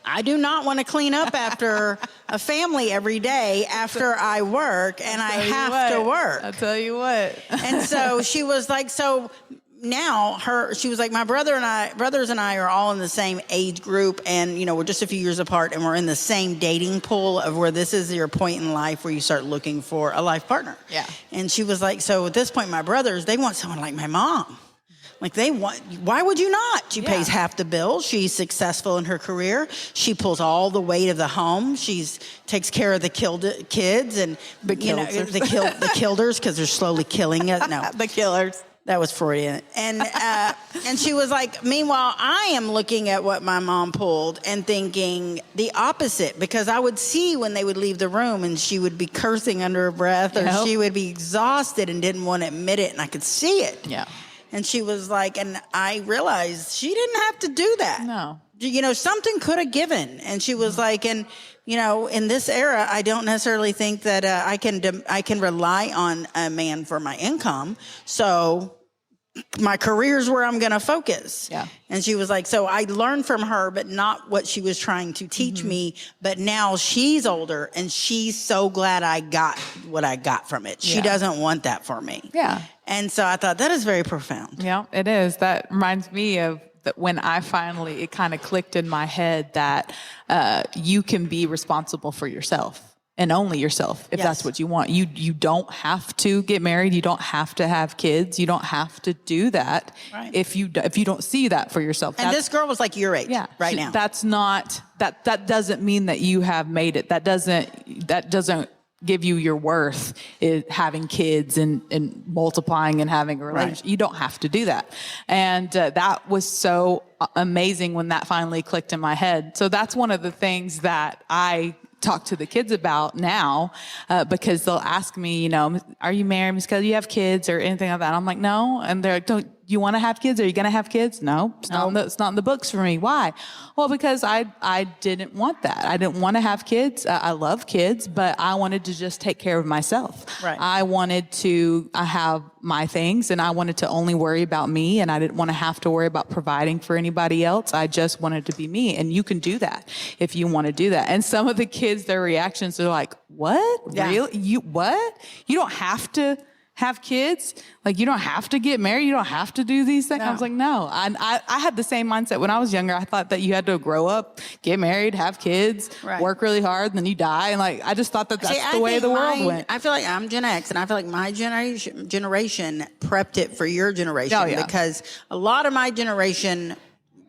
I do not want to clean up after a family every day after I work, and I have to work.
I'll tell you what.
And so she was like, so now she was like, my brothers and I are all in the same age group, and you know, we're just a few years apart, and we're in the same dating pool of where this is your point in life where you start looking for a life partner.
Yeah.
And she was like, so at this point, my brothers, they want someone like my mom. Like why would you not? She pays half the bill. She's successful in her career. She pulls all the weight of the home. Takes care of the kids and the kilders, because they're slowly killing it. No,
The killers.
that was Freudian. And she was like, meanwhile, I am looking at what my mom pulled and thinking the opposite, because I would see when they would leave the room and she would be cursing under her breath, or she would be exhausted and didn't want to admit it, and I could see it.
Yeah.
And she was like, and I realized she didn't have to do that.
No.
You know, something could have given. And she was like, and, you know, in this era, I don't necessarily think that I can rely on a man for my income. So my career's where I'm going to focus.
Yeah.
And she was like, so I learned from her, but not what she was trying to teach me. But now she's older and she's so glad I got what I got from it. She doesn't want that for me.
Yeah.
And so I thought that is very profound.
Yeah, it is. That reminds me of that when it kind of clicked in my head that you can be responsible for yourself. And only yourself, if that's what you want. You don't have to get married. You don't have to have kids. You don't have to do that if you don't see that for yourself.
And this girl was like your age right now.
That's not that doesn't mean that you have made it. That doesn't give you your worth is having kids and multiplying and having a relationship. You don't have to do that. And that was so amazing when that finally clicked in my head. So that's one of the things that I talk to the kids about now, because they'll ask me, you know, are you married, Miss Kelly? Do you have kids or anything like that? I'm like, no. And they're like, don't you want to have kids? Are you going to have kids? No, it's not in the books for me. Why? Well, because I didn't want that. I didn't want to have kids. I love kids, but I wanted to just take care of myself.
Right.
I wanted to have my things, and I wanted to only worry about me, and I didn't want to have to worry about providing for anybody else. I just wanted to be me, and you can do that if you want to do that. And some of the kids, their reactions are like, what?
Yeah.
Really? You what? You don't have to have kids? Like, you don't have to get married? You don't have to do these things?
No.
I was like, no. I had the same mindset when I was younger. I thought that you had to grow up, get married, have kids, work really hard, and then you die. And like, I just thought that that's the way the world went.
I feel like I'm Gen X, and I feel like my generation prepped it for your generation, because a lot of my generation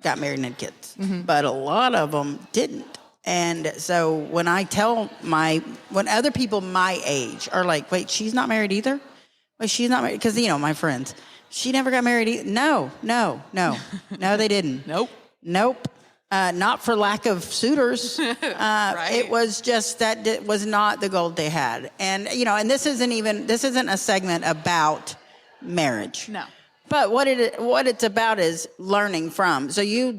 got married and had kids, but a lot of them didn't. And so when when other people my age are like, wait, she's not married either? Wait, she's not married? Because, you know, my friends, she never got married either. No, they didn't. Nope. Not for lack of suitors. It was just that it was not the goal they had. And, you know, and this isn't a segment about marriage.
No.
But what it's about is learning from. So you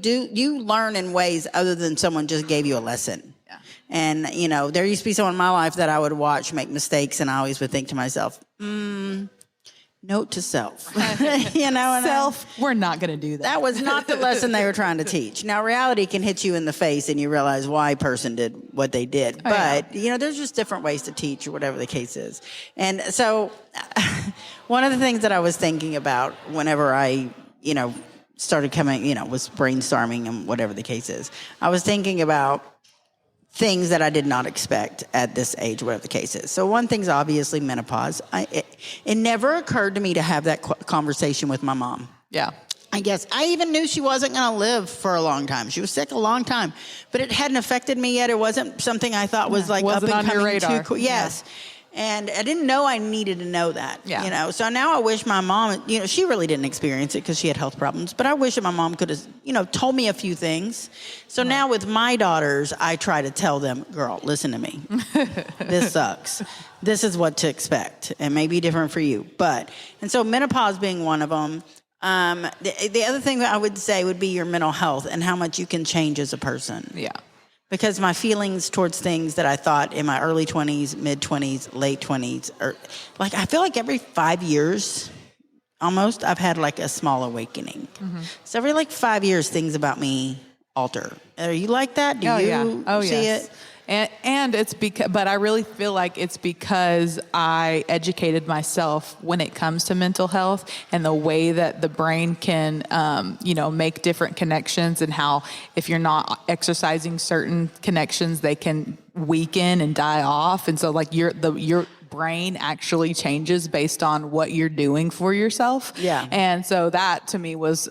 learn in ways other than someone just gave you a lesson. Yeah. And, you know, there used to be someone in my life that I would watch make mistakes, and I always would think to myself, note to self. You know,
we're not going to do that.
That was not the lesson they were trying to teach. Now, reality can hit you in the face, and you realize why a person did what they did. But, you know, there's just different ways to teach, or whatever the case is. And so one of the things that I was thinking about whenever I, you know, started coming, you know, was brainstorming and whatever the case is, I was thinking about things that I did not expect at this age, whatever the case is. So one thing's obviously menopause. It never occurred to me to have that conversation with my mom.
Yeah.
I guess I even knew she wasn't going to live for a long time. She was sick a long time, but it hadn't affected me yet. It wasn't something I thought was like
wasn't
up and
on your
coming
radar.
too cool. Yes. And I didn't know I needed to know that,
Yeah.
you know. So now I wish my mom, you know, she really didn't experience it because she had health problems. But I wish that my mom could have, you know, told me a few things. So now with my daughters, I try to tell them, girl, listen to me. This sucks. This is what to expect. It may be different for you. And so menopause being one of them. The other thing that I would say would be your mental health and how much you can change as a person.
Yeah.
Because my feelings towards things that I thought in my early 20s, mid 20s, late 20s, or like I feel like every 5 years, almost, I've had like a small awakening. So every like 5 years, things about me alter. Are you like that? Do you see it?
And it's because, but I really feel like it's because I educated myself when it comes to mental health and the way that the brain can, make different connections, and how if you're not exercising certain connections, they can weaken and die off. And so like your brain actually changes based on what you're doing for yourself.
Yeah.
And so that to me was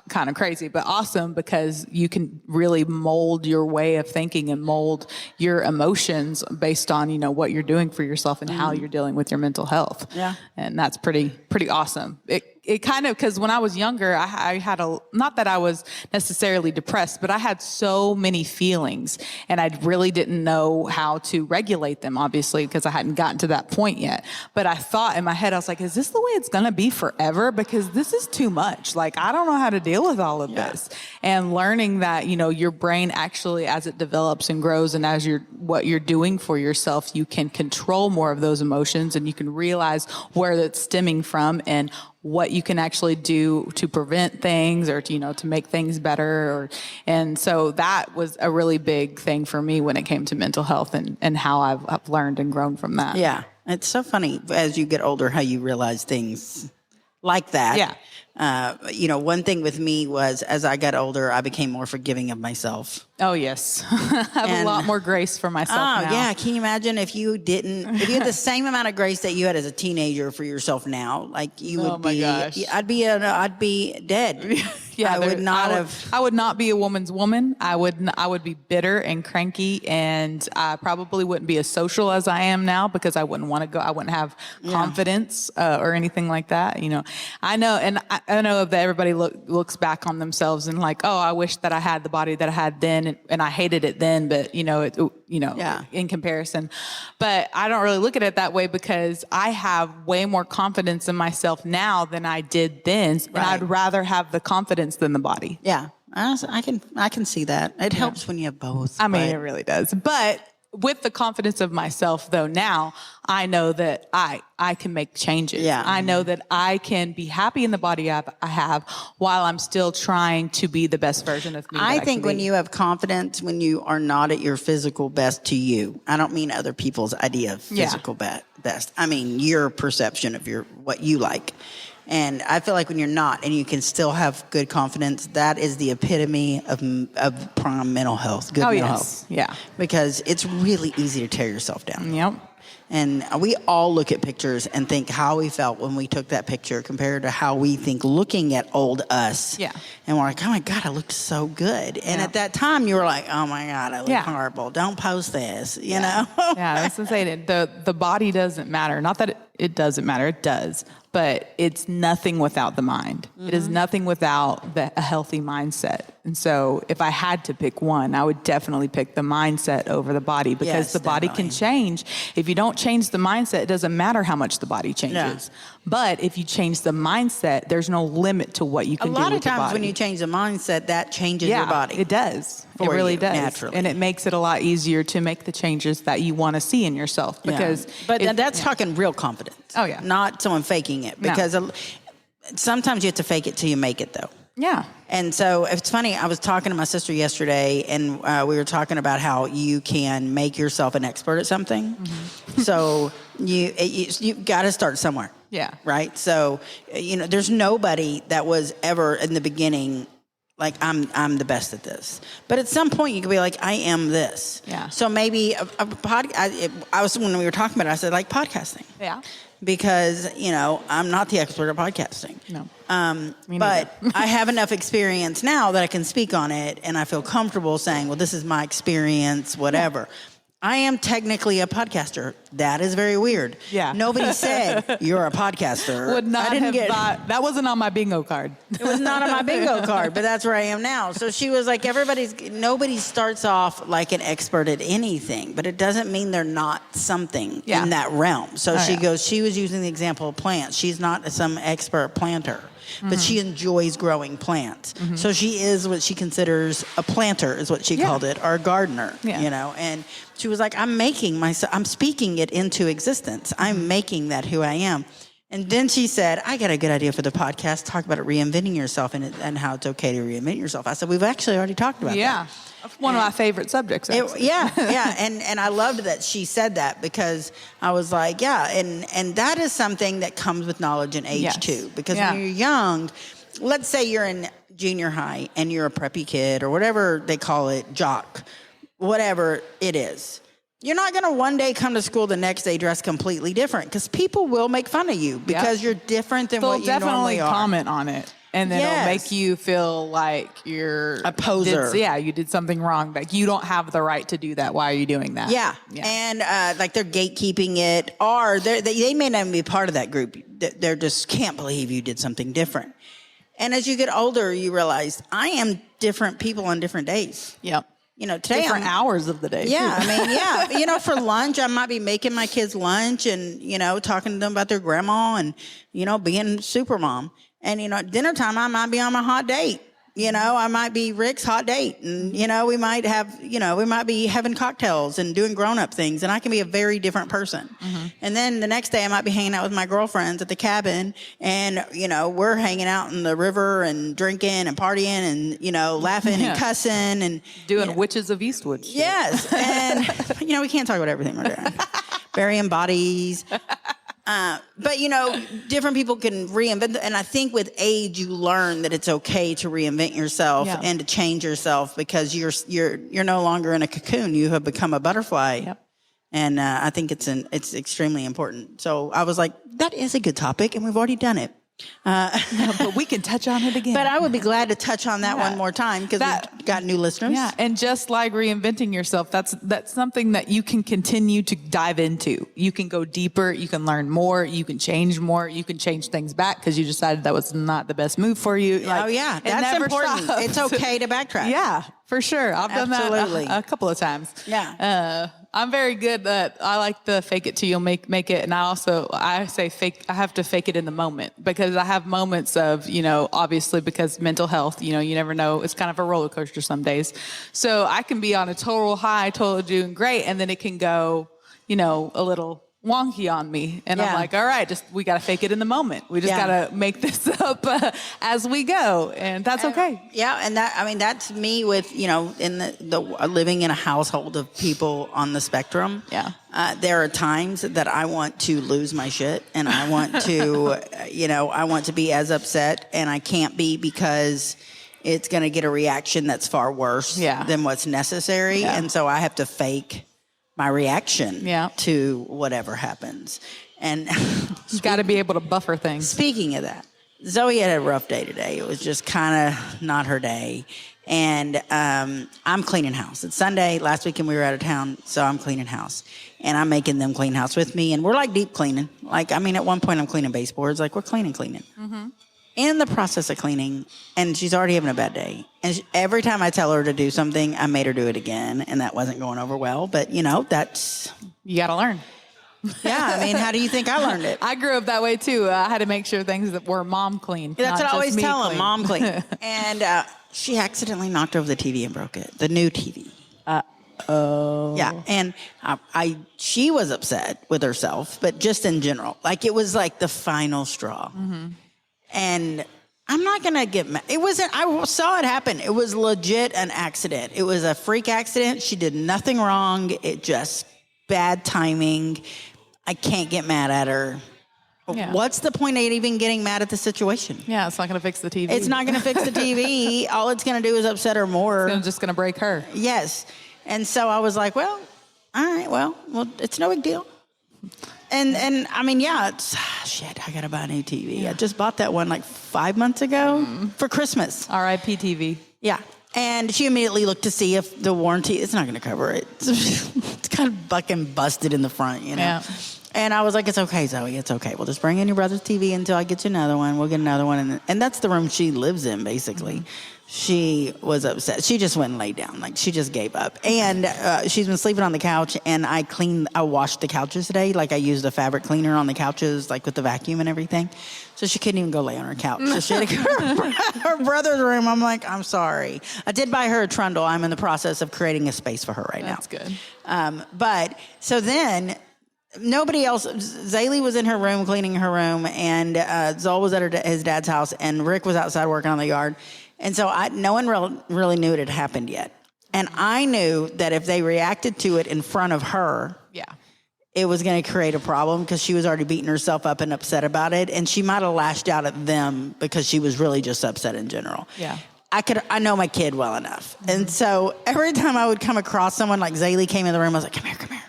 kind of crazy, but awesome, because you can really mold your way of thinking and mold your emotions based on, what you're doing for yourself and how you're dealing with your mental health.
Yeah.
And that's pretty awesome. It kind of, because when I was younger, I had not that I was necessarily depressed, but I had so many feelings and I really didn't know how to regulate them, obviously, because I hadn't gotten to that point yet. But I thought in my head, I was like, is this the way it's going to be forever? Because this is too much. Like, I don't know how to deal with all of this. And learning that, your brain actually, as it develops and grows and as what you're doing for yourself, you can control more of those emotions and you can realize where it's stemming from and what you can actually do to prevent things or to make things better. And so that was a really big thing for me when it came to mental health and how I've learned and grown from that.
Yeah. It's so funny as you get older how you realize things like that.
Yeah.
One thing with me was as I got older, I became more forgiving of myself.
Oh, yes. I have a lot more grace for myself now.
Yeah. Can you imagine if you had the same amount of grace that you had as a teenager for yourself now, like you would be,
gosh.
I'd be dead.
Yeah,
I
would not be a woman's woman. I would be bitter and cranky, and I probably wouldn't be as social as I am now because I wouldn't want to go. I wouldn't have confidence or anything like that. I know, and I know that everybody looks back on themselves and like, oh, I wish that I had the body that I had then, and I hated it then, but in comparison. But I don't really look at it that way because I have way more confidence in myself now than I did then, and I'd rather have the confidence than the body.
Yeah, I can see that. It helps when you have both.
I mean, it really does. But with the confidence of myself, though, now I know that I can make changes.
Yeah.
I know that I can be happy in the body I have while I'm still trying to be the best version of me.
I think when you have confidence, when you are not at your physical best to you, I don't mean other people's idea of physical best. I mean your perception of what you like. And I feel like when you're not and you can still have good confidence, that is the epitome of prime mental health, good mental health.
Yeah.
Because it's really easy to tear yourself down.
Yep.
And we all look at pictures and think how we felt when we took that picture compared to how we think looking at old us.
Yeah.
And we're like, oh my God, I looked so good. And at that time you were like, oh my God, I look horrible. Don't post this, you know?
Yeah, that's insane. The body doesn't matter. Not that it doesn't matter. It does. But it's nothing without the mind. Mm-hmm. It is nothing without a healthy mindset. And so if I had to pick one, I would definitely pick the mindset over the body because the body can change. If you don't change the mindset, it doesn't matter how much the body changes. Yeah. But if you change the mindset, there's no limit to what you can do with your body.
A lot of times when you change the mindset, that changes your body.
It does. It really does.
Naturally.
And it makes it a lot easier to make the changes that you want to see in yourself. Because
that's talking real confidence.
Oh, yeah.
Not someone faking it. Because sometimes you have to fake it till you make it, though.
Yeah.
And so it's funny, I was talking to my sister yesterday, and we were talking about how you can make yourself an expert at something. Mm-hmm. So you got to start somewhere.
Yeah.
Right? So, there's nobody that was ever in the beginning like, I'm the best at this. But at some point, you could be like, I am this.
Yeah.
So maybe when we were talking about it, I said, like, podcasting.
Yeah.
Because, I'm not the expert at podcasting.
No.
But I have enough experience now that I can speak on it, and I feel comfortable saying, well, this is my experience, whatever. Yeah. I am technically a podcaster that is very weird.
Yeah.
Nobody said you're a podcaster.
Would not
I didn't
have
get
thought, that wasn't on my bingo card.
it was not on my bingo card, but that's where I am now. So she was like, nobody starts off like an expert at anything, but it doesn't mean they're not something
Yeah.
in that realm. So she
yeah.
goes, she was using the example of plants. She's not some expert planter, but she enjoys growing plants. So she is what she considers a planter, is what she called it, or a gardener,
Yeah.
you know. And she was like, I'm speaking it into existence. I'm making that who I am. And then she said, I got a good idea for the podcast. Talk about it, reinventing yourself and how it's okay to reinvent yourself. I said, we've actually already talked about that.
Yeah. That's one of my favorite subjects.
Yeah. And I loved that she said that, because I was like, yeah. And that is something that comes with knowledge and age
Yes.
too. Because
Yeah.
when you're young, let's say you're in junior high and you're a preppy kid or whatever they call it, jock, whatever it is. You're not going to one day come to school the next day dressed completely different, because people will make fun of you because you're different than
They'll
what you
definitely
normally are.
comment on it. And then it'll
Yes.
make you feel like you're
A poser.
you did something wrong. Like you don't have the right to do that. Why are you doing that?
Yeah. And like they're gatekeeping it, or they may not even be part of that group. They're just can't believe you did something different. And as you get older, you realize I am different people on different days.
Yep.
You know, today
Different hours of the day.
Yeah,
too.
I mean, yeah. You know, for lunch, I might be making my kids lunch and, you know, talking to them about their grandma and, you know, being super mom. And, you know, at dinner time, I might be on my hot date. You know, I might be Rick's hot date. And, you know, we might be having cocktails and doing grown-up things. And I can be a very different person. And then the next day, I might be hanging out with my girlfriends at the cabin. And, you know, we're hanging out in the river and drinking and partying and, you know, laughing and cussing and
Doing Witches of Eastwood shit.
yes. And, you know, we can't talk about everything we're doing. Burying bodies. But, you know, different people can reinvent. And I think with age, you learn that it's okay to reinvent yourself and to change yourself, because you're no longer in a cocoon. You have become a butterfly.
Yep.
And I think it's extremely important. So I was like, that is a good topic, and we've already done it.
But we can touch on it again.
But I would be glad to touch on that one more time, because we've got new listeners.
Yeah, and just like reinventing yourself, that's something that you can continue to dive into. You can go deeper, you can learn more, you can change more, you can change things back because you decided that was not the best move for you. Like,
oh yeah,
it
that's
never
important.
stops.
It's okay to backtrack.
Yeah, for sure. I've done
Absolutely.
that a couple of times.
Yeah.
I'm very good at, I like the fake it till you'll make it. And I say I have to fake it in the moment, because I have moments of, you know, obviously because mental health, you know, you never know. It's kind of a roller coaster some days. So I can be on a total high, totally doing great. And then it can go, you know, a little wonky on me. And I'm like, all right, we got to fake it in the moment. We just got to make this up as we go. And that's okay.
Yeah. And that's me with, you know, in the living in a household of people on the spectrum.
Yeah.
There are times that I want to lose my shit, and I want to, you know, I want to be as upset, and I can't be, because it's going to get a reaction that's far worse than what's necessary.
Yeah.
And so I have to fake my reaction to whatever happens. And
You got to be able to buffer things.
speaking of that, Zoe had a rough day today. It was just kind of not her day. And I'm cleaning house. It's Sunday. Last weekend we were out of town, so I'm cleaning house. And I'm making them clean house with me. And we're like deep cleaning. Like, I mean, at one point I'm cleaning baseboards. Like, we're cleaning. Mm-hmm. In the process of cleaning, and she's already having a bad day. And every time I tell her to do something, I made her do it again. And that wasn't going over well. But, you know, that's...
You got to learn.
Yeah, I mean, how do you think I learned it?
I grew up that way too. I had to make sure things that were mom clean.
That's what I always tell
clean.
them, mom clean. And she accidentally knocked over the TV and broke it, the new TV.
Oh.
Yeah, and she was upset with herself, but just in general. Like, it was like the final straw. Mm-hmm. And I'm not going to get mad. It wasn't, I saw it happen. It was legit an accident. It was a freak accident. She did nothing wrong. It just, bad timing. I can't get mad at her.
Yeah.
What's the point of even getting mad at the situation?
Yeah, it's not going to fix the TV.
It's not going to fix the TV. All it's going to do is upset her more.
It's just going to break her.
Yes. And so I was like, well, all right, well, it's no big deal. And I mean, yeah, it's, shit, I got to buy a new TV. I just bought that one like 5 months ago for Christmas.
R.I.P. TV.
Yeah. And she immediately looked to see if the warranty, it's not going to cover it. It's kind of fucking busted in the front, you know?
Yeah.
And I was like, it's okay, Zoe, it's okay. We'll just bring in your brother's TV until I get you another one. We'll get another one. And that's the room she lives in, basically. She was upset. She just went and laid down. Like, she just gave up. And she's been sleeping on the couch, and I washed the couches today. Like, I used a fabric cleaner on the couches, like with the vacuum and everything. So she couldn't even go lay on her couch. So she had to go to her brother's room. I'm like, I'm sorry. I did buy her a trundle. I'm in the process of creating a space for her right now.
That's good.
But so then nobody else. Zaylee was in her room cleaning her room, and Zol was at his dad's house, and Rick was outside working on the yard. And so no one really knew it had happened yet. And I knew that if they reacted to it in front of her, it was going to create a problem because she was already beating herself up and upset about it. And she might have lashed out at them because she was really just upset in general.
Yeah.
I know my kid well enough. Mm-hmm. And so every time I would come across someone, like Zaylee came in the room, I was like, come here.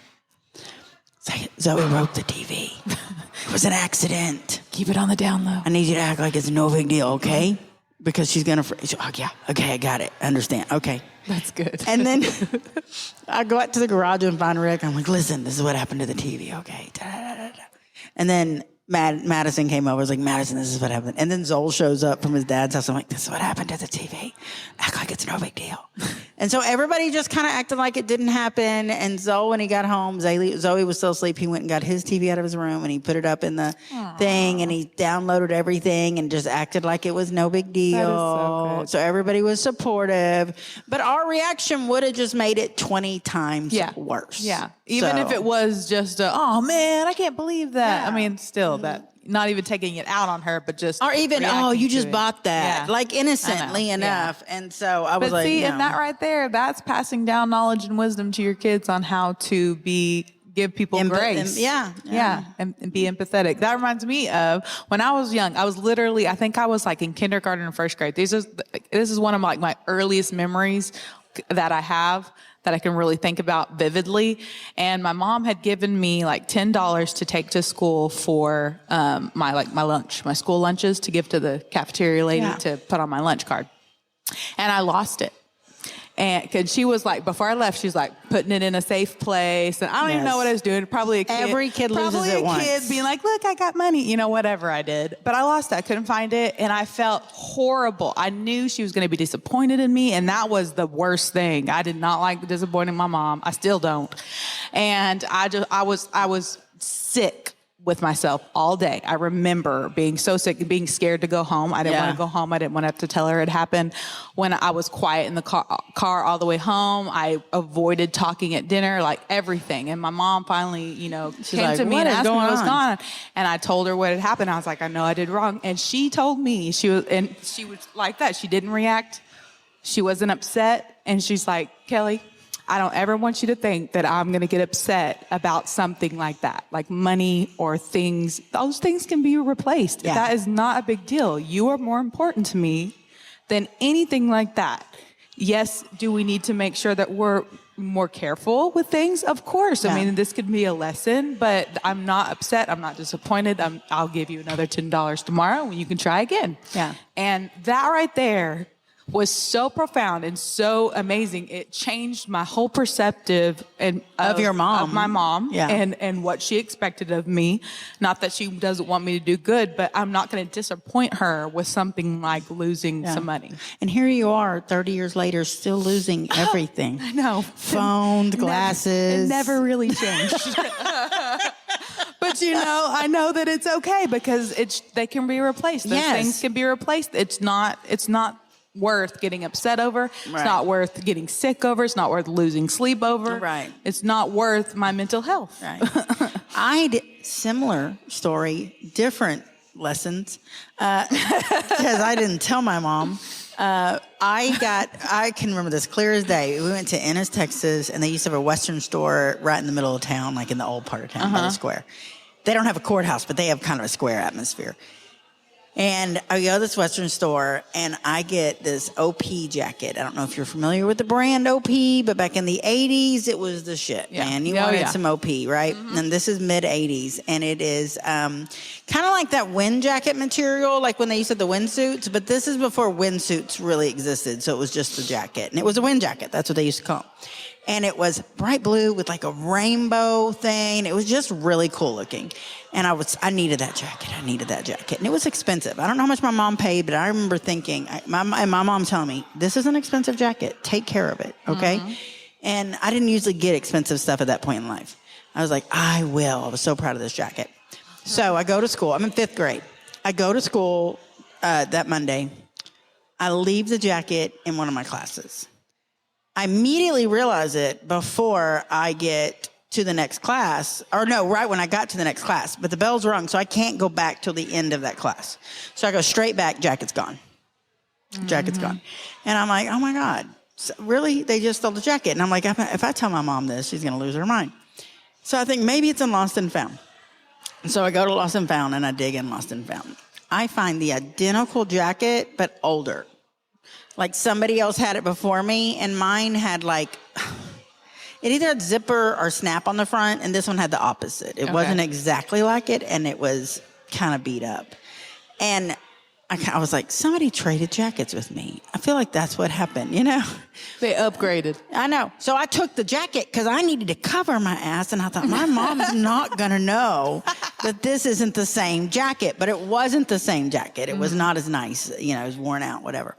Zoe broke the TV. It was an accident.
Keep it on the down low.
I need you to act like it's no big deal, okay? Because she's going to... Oh, yeah. Okay, I got it. I understand. Okay.
That's good.
And then I go out to the garage and find Rick. I'm like, listen, this is what happened to the TV, okay? Da-da-da-da. And then Madison came over. I was like, Madison, this is what happened. And then Zol shows up from his dad's house. I'm like, this is what happened to the TV. Act like it's no big deal. And so everybody just kind of acted like it didn't happen. And Zol, when he got home, Zoe was still asleep. He went and got his TV out of his room and he put it up in the thing and he downloaded everything and just acted like it was no big deal.
That is so good.
So everybody was supportive. But our reaction would have just made it 20 times worse.
Yeah. Even if it was just, oh man, I can't believe that. I mean, still that, not even taking it out on her, but just.
Or even, oh, you just bought that.
Yeah.
Like innocently enough. Yeah. And so I was
but
like,
see,
no.
and that right there, that's passing down knowledge and wisdom to your kids on how to give people grace. And be empathetic. That reminds me of when I was young. I was literally, I think I was like in kindergarten and first grade. This is one of my earliest memories that I have that I can really think about vividly. And my mom had given me like $10 to take to school for my lunch, my school lunches, to give to the cafeteria lady to put on my lunch card. And I lost it. And cause she was like, before I left, she was like putting it in a safe place. And I don't even know what I was doing. Probably a kid.
Every kid loses it once.
Probably a kid being like, look, I got money, whatever I did. But I lost it. I couldn't find it. And I felt horrible. I knew she was going to be disappointed in me. And that was the worst thing. I did not like disappointing my mom. I still don't. And I was sick with myself all day. I remember being so sick and being scared to go home. I didn't want to go home. I didn't want to have to tell her it happened. When I was quiet in the car all the way home, I avoided talking at dinner, like everything. And my mom finally, came to me and asked me what was going on. And I told her what had happened. I was like, I know I did wrong. And she told me she was like that. She didn't react. She wasn't upset. And she's like, Kelly, I don't ever want you to think that I'm going to get upset about something like that, like money or things. Those things can be replaced. Yeah. That is not a big deal. You are more important to me than anything like that. Yes, do we need to make sure that we're more careful with things? Of course. Yeah. I mean, this could be a lesson, but I'm not upset. I'm not disappointed. I'll give you another $10 tomorrow and you can try again. Yeah. And that right there was so profound and so amazing. It changed my whole perspective of your mom, of my mom, and what she expected of me. Not that she doesn't want me to do good, but I'm not going to disappoint her with something like losing some money.
And here you are, 30 years later, still losing everything.
I know.
Phones, glasses.
It never really changed. But I know that it's okay because they can be replaced. Those things can be replaced. It's not worth getting upset over. Right. It's not worth getting sick over. It's not worth losing sleep over.
Right.
It's not worth my mental health.
Right. I did similar story, different lessons, because I didn't tell my mom. I can remember this clear as day. We went to Ennis, Texas, and they used to have a Western store right in the middle of town, like in the old part of town, by the square. They don't have a courthouse, but they have kind of a square atmosphere. And I go to this Western store and I get this OP jacket. I don't know if you're familiar with the brand OP, but back in the 80s, it was the shit, man. You wanted some OP, right? And this is mid 80s. And it is kind of like that wind jacket material, like when they used to have the windsuits. But this is before windsuits really existed. So it was just a jacket. And it was a wind jacket. That's what they used to call them. And it was bright blue with like a rainbow thing. It was just really cool looking. And I needed that jacket. And it was expensive. I don't know how much my mom paid, but I remember thinking, my mom telling me, this is an expensive jacket. Take care of it, okay? And I didn't usually get expensive stuff at that point in life. I was like, I will. I was so proud of this jacket. So I go to school. I'm in 5th grade. I go to school that Monday. I leave the jacket in one of my classes. I immediately realize it before I get to the next class, or no, right when I got to the next class, but the bell's rung, so I can't go back till the end of that class. So I go straight back, jacket's gone. Jacket's gone. And I'm like, oh my God, so really? They just stole the jacket. And I'm like, if I tell my mom this, she's gonna lose her mind. So I think maybe it's in Lost and Found. So I go to Lost and Found and I dig in Lost and Found. I find the identical jacket, but older. Like somebody else had it before me, and mine had like, it either had zipper or snap on the front, and this one had the opposite. It wasn't exactly like it, and it was kind of beat up. And I was like, somebody traded jackets with me. I feel like that's what happened, you know?
They upgraded.
I know. So I took the jacket because I needed to cover my ass, and I thought, my mom's not going to know that this isn't the same jacket. But it wasn't the same jacket. It was not as nice. You know, it was worn out, whatever.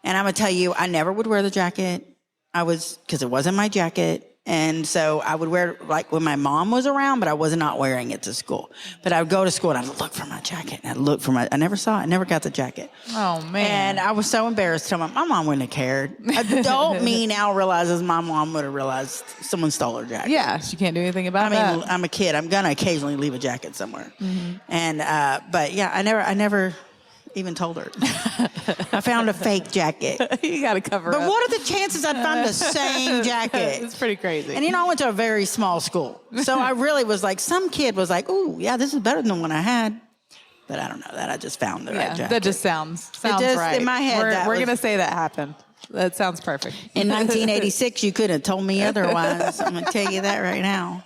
And I'm going to tell you, I never would wear the jacket. Because it wasn't my jacket. And so I would wear it like when my mom was around, but I was not wearing it to school. But I would go to school and I'd look for my jacket. And I never saw it. I never got the jacket.
Oh, man.
And I was so embarrassed to my mom wouldn't have cared. Adult me now realizes my mom would have realized someone stole her jacket.
Yeah, she can't do anything about that.
I mean, I'm a kid. I'm going to occasionally leave a jacket somewhere. And, but yeah, I never even told her. I found a fake jacket.
You got to cover
But
up.
what are the chances I'd find the same jacket?
It's pretty crazy.
And I went to a very small school. So I really was like, some kid was like, ooh, yeah, this is better than the one I had. But I don't know that. I just found the right jacket.
That just sounds
just,
right.
in my head,
We're going to say that happened. That sounds perfect.
In 1986, you couldn't have told me otherwise. I'm going to tell you that right now.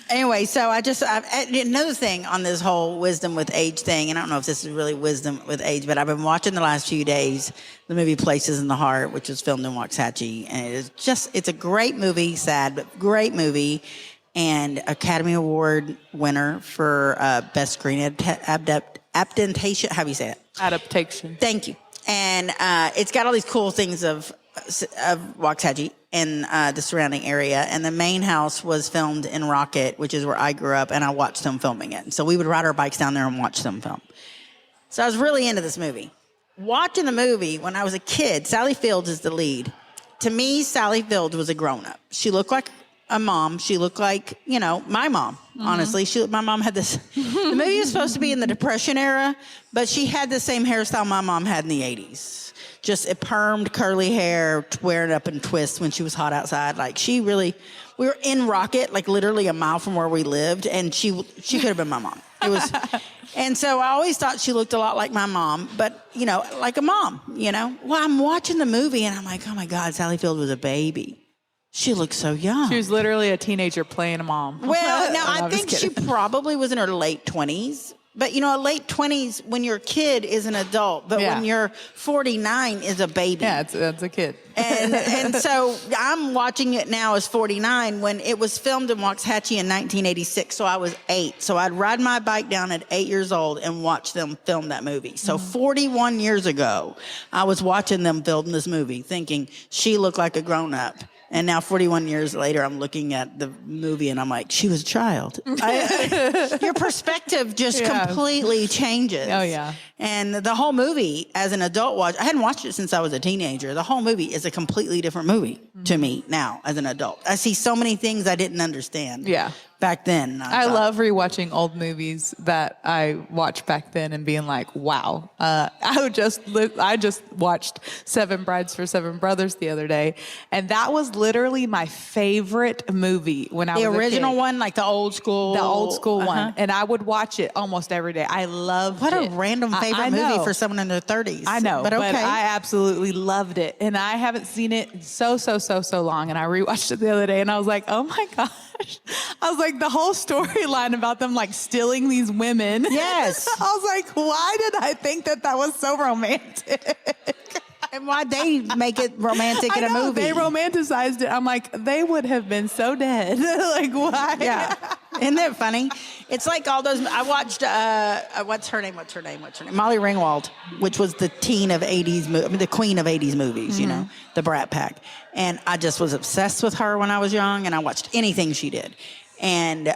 Anyway, so another thing on this whole wisdom with age thing, and I don't know if this is really wisdom with age, but I've been watching the last few days the movie Places in the Heart, which was filmed in Waxahachie, and it's a great movie, sad, but great movie, and Academy Award winner for Best Screen Adaptation. How do you say it?
Adaptation.
Thank you. And it's got all these cool things of Waxahachie and the surrounding area. And the main house was filmed in Rocket, which is where I grew up, and I watched them filming it. And so we would ride our bikes down there and watch them film. So I was really into this movie. Watching the movie, when I was a kid, Sally Fields is the lead. To me, Sally Fields was a grown-up. She looked like a mom. She looked like, my mom, honestly. My mom had this... The movie was supposed to be in the Depression era, but she had the same hairstyle my mom had in the 80s. Just a permed, curly hair, wearing up in twists when she was hot outside. Like, we were in Rocket, like literally a mile from where we lived, and she could have been my mom. It was... And so I always thought she looked a lot like my mom, but, like a mom, Well, I'm watching the movie, and I'm like, oh, my God, Sally Field was a baby. She looked so young.
She was literally a teenager playing a mom.
Well, now I think she probably was in her late 20s. But, late 20s, when you're a kid, is an adult. But when you're 49, is a baby.
Yeah, that's a kid.
And so I'm watching it now as 49 when it was filmed in Waxahachie in 1986. So I was 8. So I'd ride my bike down at 8 years old and watch them film that movie. So 41 years ago, I was watching them film this movie thinking she looked like a grown-up. And now 41 years later, I'm looking at the movie and I'm like, she was a child. Your perspective just completely changes.
Oh, yeah.
And the whole movie, as an adult I hadn't watched it since I was a teenager. The whole movie is a completely different movie to me now as an adult. I see so many things I didn't understand back then.
I love rewatching old movies that I watched back then and being like, wow. I just watched Seven Brides for Seven Brothers the other day, and that was literally my favorite movie when I was
the
a
original
kid.
one, like the old school
one, and I would watch it almost every day. I loved
What
it.
a random favorite
I
movie
know.
for someone in their 30s.
I know,
but okay.
I absolutely loved it, and I haven't seen it in so long. And I rewatched it the other day, and I was like, oh my gosh! I was like, the whole storyline about them like stealing these women.
Yes.
I was like, why did I think that was so romantic?
And why they make it romantic in a movie?
They romanticized it. I'm like, they would have been so dead. Like, why?
Yeah. Isn't that funny? It's like all those. I watched, what's her name? Molly Ringwald, which was the teen of 80s, the queen of 80s movies, you know, the Brat Pack. And I just was obsessed with her when I was young, and I watched anything she did. And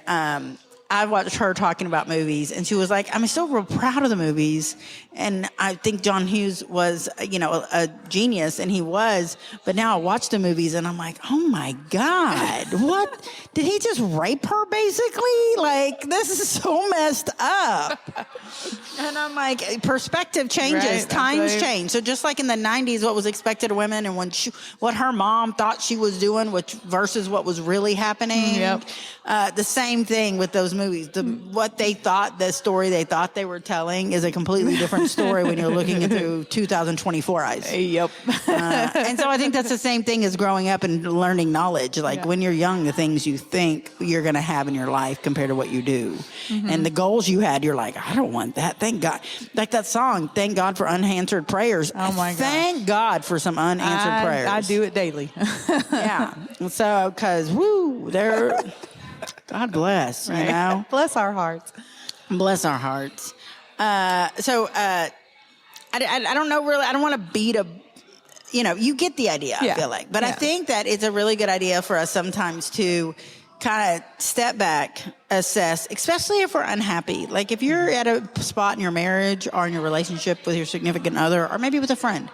I watched her talking about movies, and she was like, I'm still real proud of the movies. And I think John Hughes was, a genius, and he was. But now I watch the movies, and I'm like, oh, my God. What? Did he just rape her, basically? Like, this is so messed up. And I'm like, perspective changes.
Right,
Times
right.
change. So just like in the 90s, what was expected of women and what her mom thought she was doing versus what was really happening.
Yep.
The same thing with those movies. What they thought, the story they thought they were telling is a completely different story when you're looking through 2024 eyes.
Yep.
And so I think that's the same thing as growing up and learning knowledge. Like when you're young, the things you think you're going to have in your life compared to what you do. And the goals you had, you're like, I don't want that. Thank God. Like that song, Thank God for Unanswered Prayers.
Oh my God.
Thank God for some unanswered prayers.
I do it daily.
Yeah. So, because, they're, God bless, you know?
Bless our hearts.
Bless our hearts. I don't know really. I don't want to beat you get the idea, I feel like. But I think that it's a really good idea for us sometimes to kind of step back, assess, especially if we're unhappy. Like if you're at a spot in your marriage or in your relationship with your significant other, or maybe with a friend,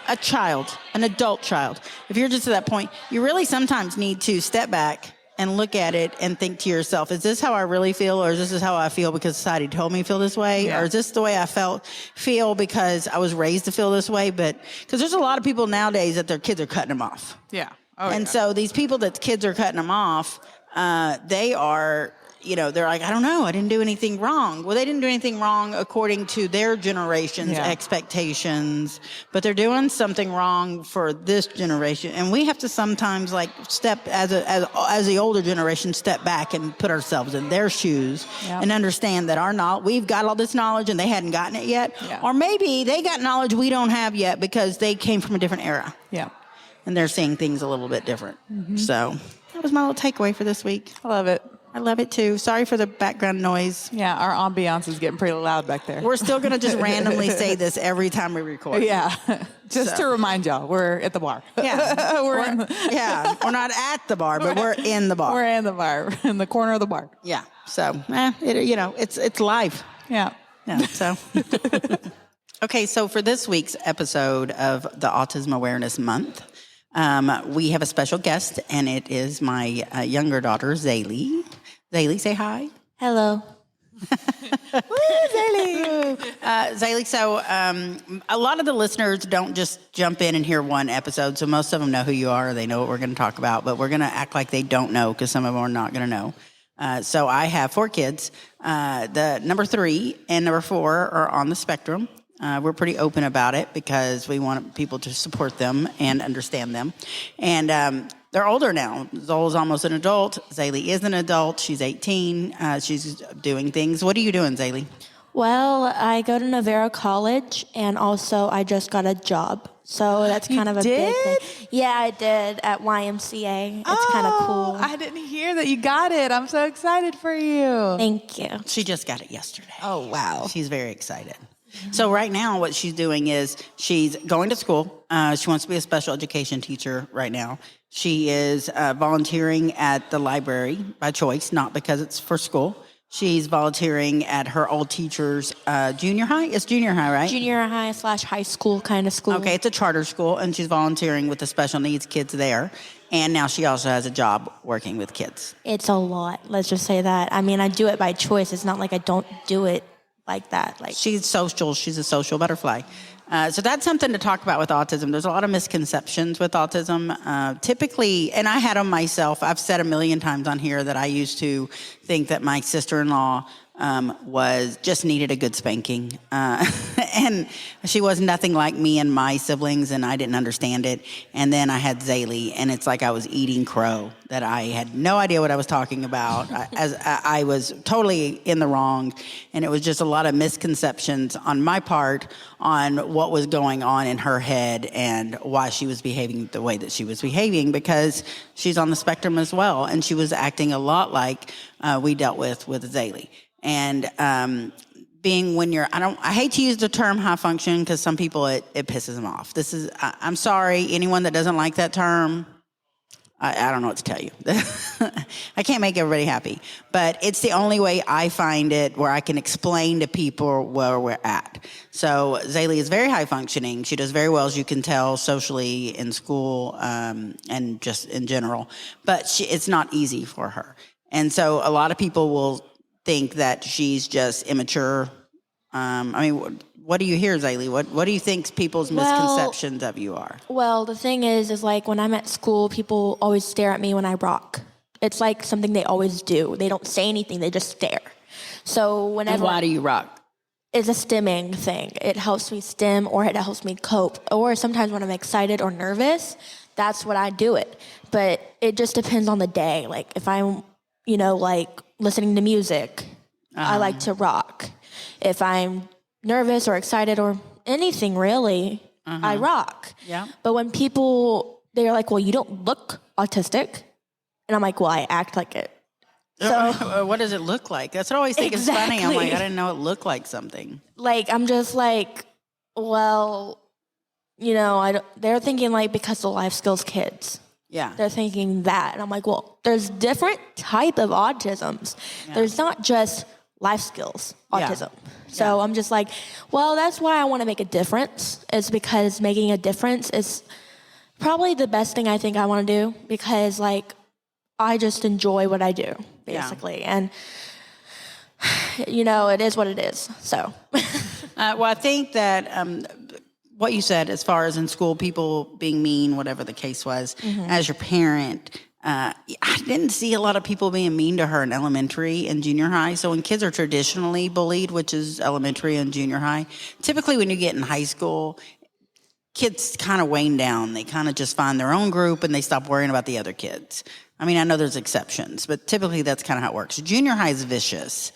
a child, an adult child. If you're just at that point, you really sometimes need to step back and look at it and think to yourself, is this how I really feel, or is this how I feel because society told me to feel this way?
Yeah.
Or is this the way I feel because I was raised to feel this way? But because there's a lot of people nowadays that their kids are cutting them off.
Yeah.
So these people that kids are cutting them off, they are, they're like, I don't know, I didn't do anything wrong. Well, they didn't do anything wrong according to their generation's expectations, but they're doing something wrong for this generation. And we have to sometimes step as the older generation, step back and put ourselves in their shoes and understand that we've got all this knowledge and they hadn't gotten it yet. Yeah. Or maybe they got knowledge we don't have yet because they came from a different era.
Yeah.
And they're seeing things a little bit different. Mm-hmm. So that was my little takeaway for this week.
I love it.
I love it too. Sorry for the background noise.
Yeah, our ambiance is getting pretty loud back there.
We're still going to just randomly say this every time we record.
Yeah. Just to remind y'all, we're at the bar.
Yeah. We're not at the bar, but we're in the bar.
We're in the bar, in the corner of the bar.
Yeah. So, it's live.
Yeah.
Yeah. So, okay. So for this week's episode of the Autism Awareness Month, we have a special guest, and it is my younger daughter, Zaylee. Zaylee, say hi.
Hello.
Zaylee, so a lot of the listeners don't just jump in and hear one episode, so most of them know who you are. They know what we're going to talk about, but we're going to act like they don't know because some of them are not going to know. So I have 4 kids. The number 3 and number 4 are on the spectrum. We're pretty open about it because we want people to support them and understand them. And they're older now. Zola's almost an adult. Zaylee is an adult. She's 18. She's doing things. What are you doing, Zaylee?
Well, I go to Navarro College, and also I just got a job. So that's kind of a big thing. Yeah, I did at YMCA. It's kind of cool.
I didn't hear that you got it. I'm so excited for you.
Thank you.
She just got it yesterday.
Oh, wow.
She's very excited. So right now what she's doing is she's going to school. She wants to be a special education teacher right now. She is volunteering at the library by choice, not because it's for school. She's volunteering at her old teacher's junior high. It's junior high, right?
Junior high / high school kind of school.
Okay, it's a charter school, and she's volunteering with the special needs kids there. And now she also has a job working with kids.
It's a lot. Let's just say that. I mean, I do it by choice. It's not like I don't do it like that. Like
She's social. She's a social butterfly. So that's something to talk about with autism. There's a lot of misconceptions with autism. Typically, and I had them myself. I've said a million times on here that I used to think that my sister-in-law was just needed a good spanking. And she was nothing like me and my siblings, and I didn't understand it. And then I had Zaylee, and it's like I was eating crow, that I had no idea what I was talking about. I was totally in the wrong, and it was just a lot of misconceptions on my part on what was going on in her head and why she was behaving the way that she was behaving, because she's on the spectrum as well, and she was acting a lot like we dealt with Zaylee. And being when you're, I hate to use the term high function because some people it pisses them off. I'm sorry, anyone that doesn't like that term, I don't know what to tell you. I can't make everybody happy, but it's the only way I find it where I can explain to people where we're at. So Zaylee is very high functioning. She does very well, as you can tell, socially, in school, and just in general. But it's not easy for her. And so a lot of people will think that she's just immature. I mean, what do you hear, Zaylee? What do you think people's misconceptions of you are?
Well, the thing is like when I'm at school, people always stare at me when I rock. It's like something they always do. They don't say anything, they just stare. So whenever...
And why do you rock?
It's a stimming thing. It helps me stim, or it helps me cope. Or sometimes when I'm excited or nervous, that's what I do it. But it just depends on the day. Like if I'm, like listening to music, I like to rock. If I'm nervous or excited or anything really, I rock.
Yeah.
But when people, they're like, well, you don't look autistic. And I'm like, well, I act like it. So
what does it look like? That's what I always think is funny. I'm like, I didn't know it looked like something.
Like, I'm just like, well, they're thinking like because of life skills kids.
Yeah.
They're thinking that. And I'm like, well, there's different type of autisms. Yeah. There's not just life skills autism. Yeah. So I'm just like, well, that's why I want to make a difference. Is because making a difference is probably the best thing I think I want to do, because like I just enjoy what I do basically. Yeah. And it is what it is. So
well, I think that what you said as far as in school, people being mean, whatever the case was, as your parent, I didn't see a lot of people being mean to her in elementary and junior high. So when kids are traditionally bullied, which is elementary and junior high, typically when you get in high school, kids kind of wane down. They kind of just find their own group and they stop worrying about the other kids. I mean, I know there's exceptions, but typically that's kind of how it works. Junior high is vicious.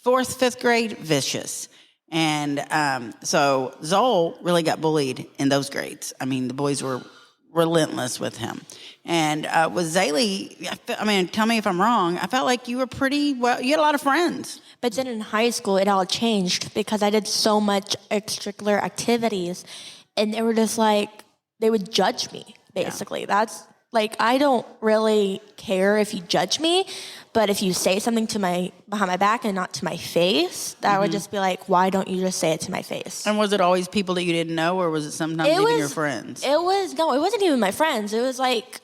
4th, 5th grade, vicious. And so Zoel really got bullied in those grades. I mean, the boys were relentless with him. And with Zaylee, I mean, tell me if I'm wrong, I felt like you were pretty well, you had a lot of friends.
But then in high school, it all changed because I did so much extracurricular activities. And they were just like, they would judge me, basically. Yeah. That's like, I don't really care if you judge me, but if you say something to behind my back and not to my face, that would just be like, why don't you just say it to my face?
And was it always people that you didn't know, or was it sometimes even your friends?
No, it wasn't even my friends. It was like,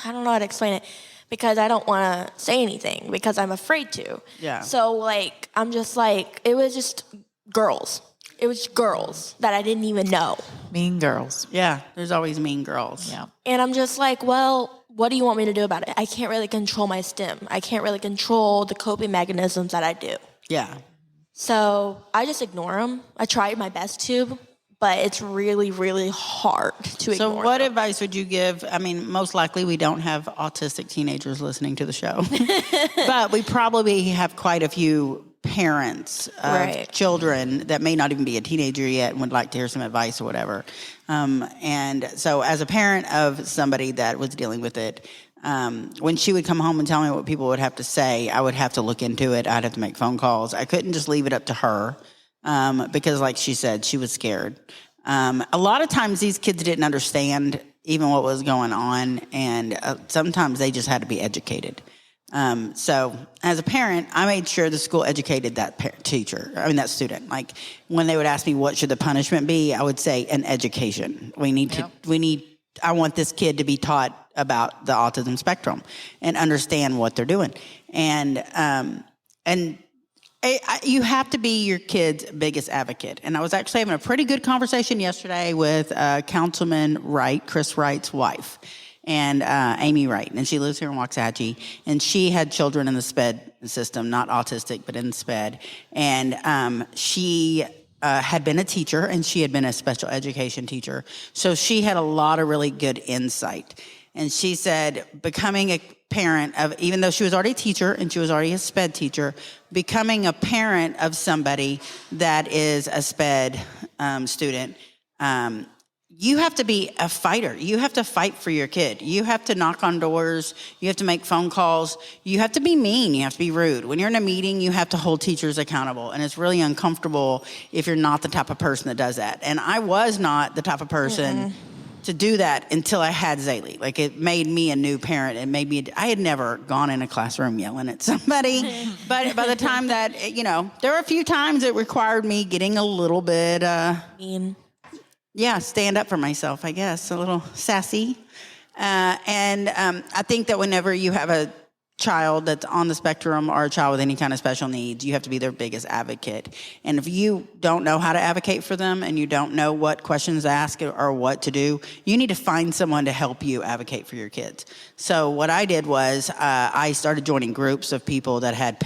I don't know how to explain it, because I don't want to say anything because I'm afraid to.
Yeah.
So like, I'm just like, it was just girls. It was girls that I didn't even know.
Mean girls.
Yeah, there's always mean girls.
Yeah.
And I'm just like, well, what do you want me to do about it? I can't really control my stim. I can't really control the coping mechanisms that I do.
Yeah.
So I just ignore them. I try my best to, but it's really, really hard to ignore.
So what advice would you give? I mean, most likely we don't have autistic teenagers listening to the show, but we probably have quite a few parents of children that may not even be a teenager yet and would like to hear some advice or whatever. And so as a parent of somebody that was dealing with it, when she would come home and tell me what people would have to say, I would have to look into it. I'd have to make phone calls. I couldn't just leave it up to her because, like she said, she was scared. A lot of times these kids didn't understand even what was going on, and sometimes they just had to be educated. So as a parent, I made sure the school educated that that student. Like when they would ask me what should the punishment be, I would say an education. We need I want this kid to be taught about the autism spectrum and understand what they're doing. And you have to be your kid's biggest advocate. And I was actually having a pretty good conversation yesterday with Councilman Wright, Chris Wright's wife, and Amy Wright. And she lives here in Waxahachie. And she had children in the SPED system, not autistic, but in SPED. And she had been a teacher, and she had been a special education teacher. So she had a lot of really good insight. And she said becoming a parent of, even though she was already a teacher and she was already a SPED teacher, becoming a parent of somebody that is a SPED student, you have to be a fighter. You have to fight for your kid. You have to knock on doors. You have to make phone calls. You have to be mean. You have to be rude. When you're in a meeting, you have to hold teachers accountable. And it's really uncomfortable if you're not the type of person that does that. And I was not the type of person to do that until I had Zaylee. Like, it made me a new parent. It made me, I had never gone in a classroom yelling at somebody. But by the time that, there were a few times it required me getting a little bit,
mean.
Yeah, stand up for myself, I guess, a little sassy. And I think that whenever you have a child that's on the spectrum or a child with any kind of special needs, you have to be their biggest advocate. And if you don't know how to advocate for them and you don't know what questions to ask or what to do, you need to find someone to help you advocate for your kids. So what I did was I started joining groups of people that had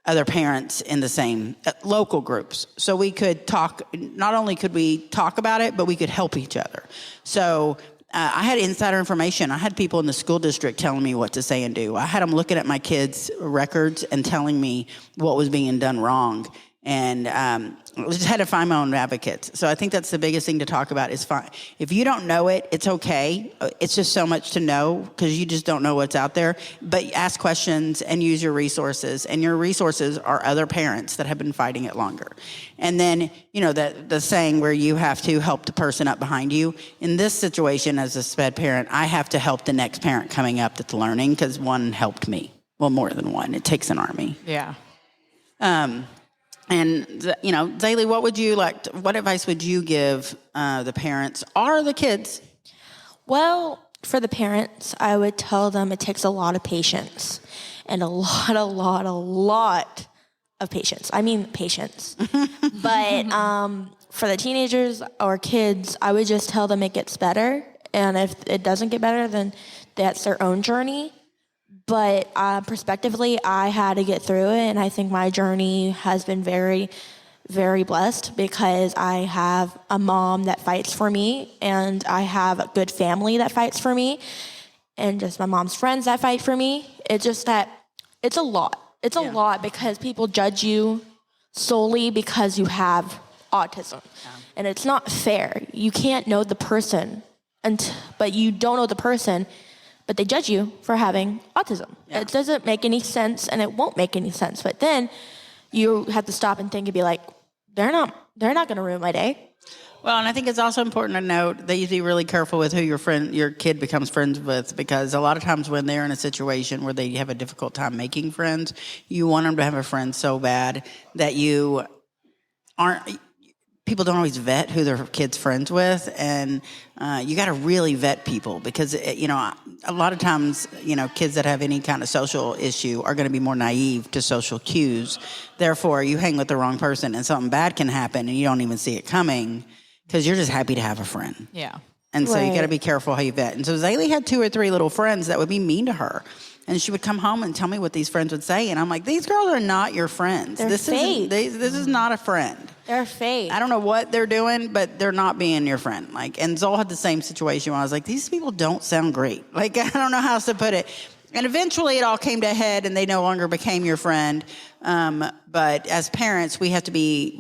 other parents in the same local groups. So we could talk, not only could we talk about it, but we could help each other. So I had insider information. I had people in the school district telling me what to say and do. I had them looking at my kids' records and telling me what was being done wrong. And I just had to find my own advocates. So I think that's the biggest thing to talk about is fine. If you don't know it, it's okay. It's just so much to know because you just don't know what's out there. But ask questions and use your resources. And your resources are other parents that have been fighting it longer. And then, the saying where you have to help the person up behind you. In this situation, as a SPED parent, I have to help the next parent coming up that's learning because one helped me. Well, more than one. It takes an army.
Yeah.
And, Zaylee, what advice would you give the parents or the kids?
Well, for the parents, I would tell them it takes a lot of patience and a lot of patience. I mean, patience. But for the teenagers or kids, I would just tell them it gets better. And if it doesn't get better, then that's their own journey. But prospectively, I had to get through it, and I think my journey has been very, very blessed because I have a mom that fights for me, and I have a good family that fights for me, and just my mom's friends that fight for me. It's just that it's a lot. It's a lot because people judge you solely because you have autism, and it's not fair. You can't know the person, but you don't know the person. But they judge you for having autism. Yeah. It doesn't make any sense, and it won't make any sense. But then you have to stop and think and be like, they're not going to ruin my day.
Well, and I think it's also important to note that you be really careful with who your kid becomes friends with, because a lot of times when they're in a situation where they have a difficult time making friends, you want them to have a friend so bad that you aren't. People don't always vet who their kid's friends with, and you got to really vet people because, a lot of times, kids that have any kind of social issue are going to be more naive to social cues. Therefore, you hang with the wrong person and something bad can happen and you don't even see it coming because you're just happy to have a friend.
Yeah.
And so you got to be careful how you vet. And so Zaylee had 2 or 3 little friends that would be mean to her. And she would come home and tell me what these friends would say. And I'm like, these girls are not your friends.
They're
this
fake.
This is not a friend.
They're fake.
I don't know what they're doing, but they're not being your friend. And Zol had the same situation where I was like, these people don't sound great. I don't know how else to put it. And eventually it all came to a head and they no longer became your friend. But as parents, we have to be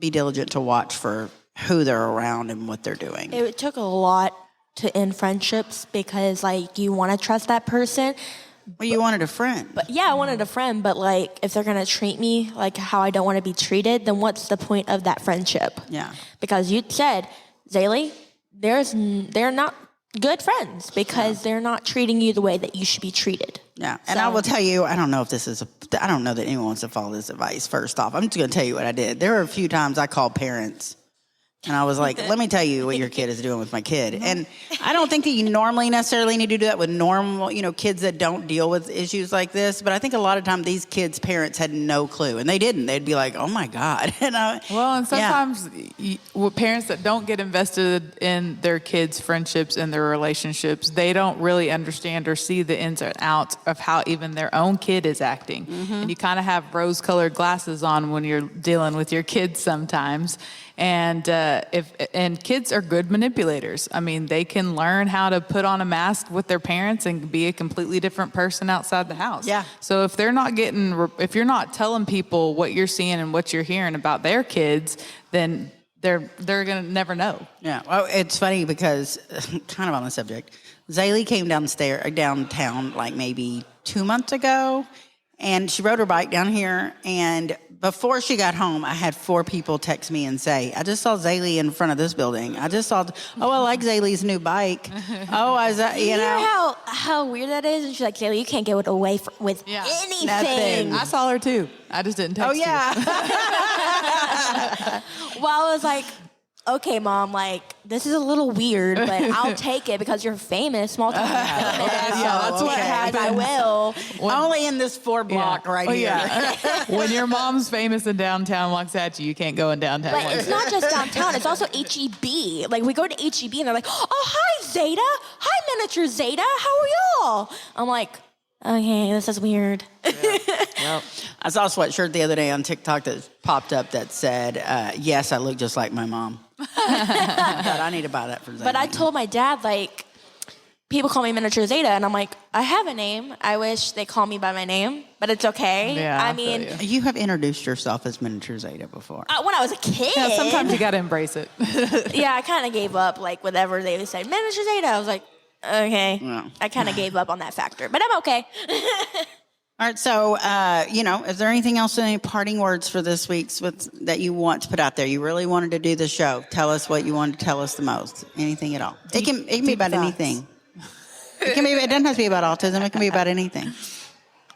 diligent to watch for who they're around and what they're doing.
It took a lot to end friendships because you want to trust that person.
Well, you wanted a friend.
But yeah, I wanted a friend, but if they're going to treat me like how I don't want to be treated, then what's the point of that friendship?
Yeah.
Because you said, Zaylee, they're not good friends because they're not treating you the way that you should be treated.
Yeah. And I will tell you, I don't know that anyone wants to follow this advice first off. I'm just going to tell you what I did. There were a few times I called parents And I was like, let me tell you what your kid is doing with my kid. And I don't think that you normally necessarily need to do that with normal, kids that don't deal with issues like this. But I think a lot of times these kids' parents had no clue, and they didn't. They'd be like, oh my God. And
sometimes with parents that don't get invested in their kids' friendships and their relationships, they don't really understand or see the ins and outs of how even their own kid is acting. And you kind of have rose-colored glasses on when you're dealing with your kids sometimes. And kids are good manipulators. I mean, they can learn how to put on a mask with their parents and be a completely different person outside the house.
Yeah.
So if you're not telling people what you're seeing and what you're hearing about their kids, then they're gonna never know.
Yeah. Well, it's funny because kind of on the subject, Zaylee came downtown like maybe 2 months ago, and she rode her bike down here. And before she got home, I had 4 people text me and say, I just saw Zaylee in front of this building. I like Zaylee's new bike.
You know how weird that is? And she's like, Zaylee, you can't get away with anything.
Nothing.
I saw her too. I just didn't text you.
Well, I was like, okay, Mom, like, this is a little weird, but I'll take it because you're famous, small town famous.
That's what happens.
I will.
Only in this 4-block right here.
Yeah. When your mom's famous in downtown walks at you, you can't go in downtown.
But it's not just downtown, it's also HEB. Like, we go to HEB and they're like, oh, hi, Zeta. Hi, miniature Zeta. How are y'all? I'm like, okay, this is weird.
Well, I saw a sweatshirt the other day on TikTok that popped up that said, yes, I look just like my mom. I need to buy that for Zeta.
But I told my dad, like, people call me miniature Zeta, and I'm like, I have a name. I wish they call me by my name, but it's okay.
Yeah,
I mean,
You have introduced yourself as miniature Zeta before.
when I was a kid.
Yeah, sometimes you got to embrace it.
Yeah, I kind of gave up, like, whatever they would say, miniature Zeta. I was like, okay.
Yeah.
I kind of gave up on that factor, but I'm okay.
All right, so, is there anything else, any parting words for this week's that you want to put out there? You really wanted to do the show. Tell us what you wanted to tell us the most. Anything at all. It can be about anything. It doesn't have to be about autism. It can be about anything.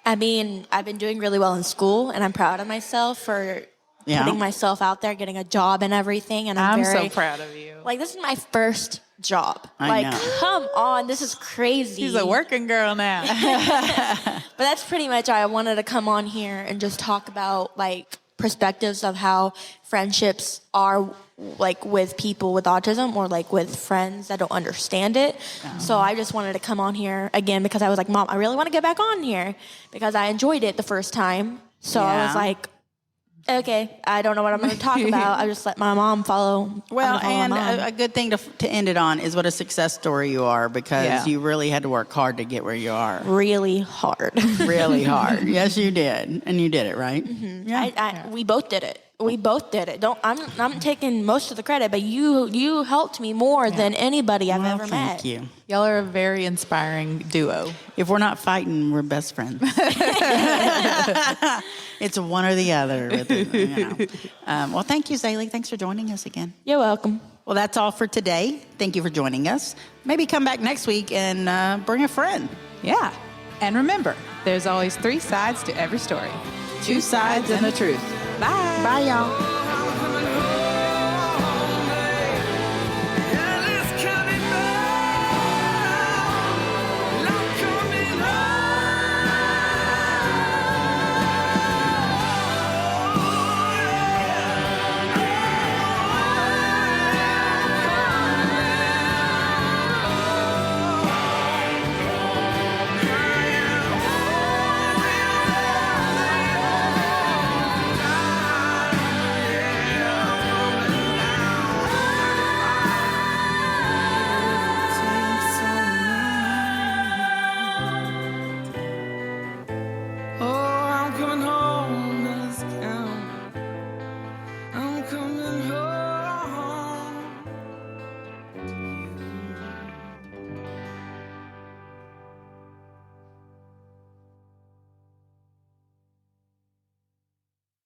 I mean, I've been doing really well in school, and I'm proud of myself for putting myself out there, getting a job and everything. And I'm
so proud of you.
Like, this is my first job.
I know.
Come on, this is crazy.
She's a working girl now.
But that's pretty much why I wanted to come on here and just talk about, like, perspectives of how friendships are, like, with people with autism or, like, with friends that don't understand it. So I just wanted to come on here again because I was like, Mom, I really want to get back on here because I enjoyed it the first time. So I was like, okay, I don't know what I'm going to talk about. I just let my mom follow.
Well, and a good thing to end it on is what a success story you are, because you really had to work hard to get where you are.
Really hard.
Really hard. Yes, you did. And you did it, right?
Mm-hmm. Yeah. We both did it. We both did it. I'm taking most of the credit, but you helped me more than anybody I've ever met.
Thank you.
Y'all are a very inspiring duo.
If we're not fighting, we're best friends. It's one or the other. Well, thank you, Zaylee. Thanks for joining us again.
You're welcome.
Well, that's all for today. Thank you for joining us. Maybe come back next week and bring a friend.
Yeah. And remember, there's always 3 sides to every story. 2 sides and the truth. Bye.
Bye, y'all.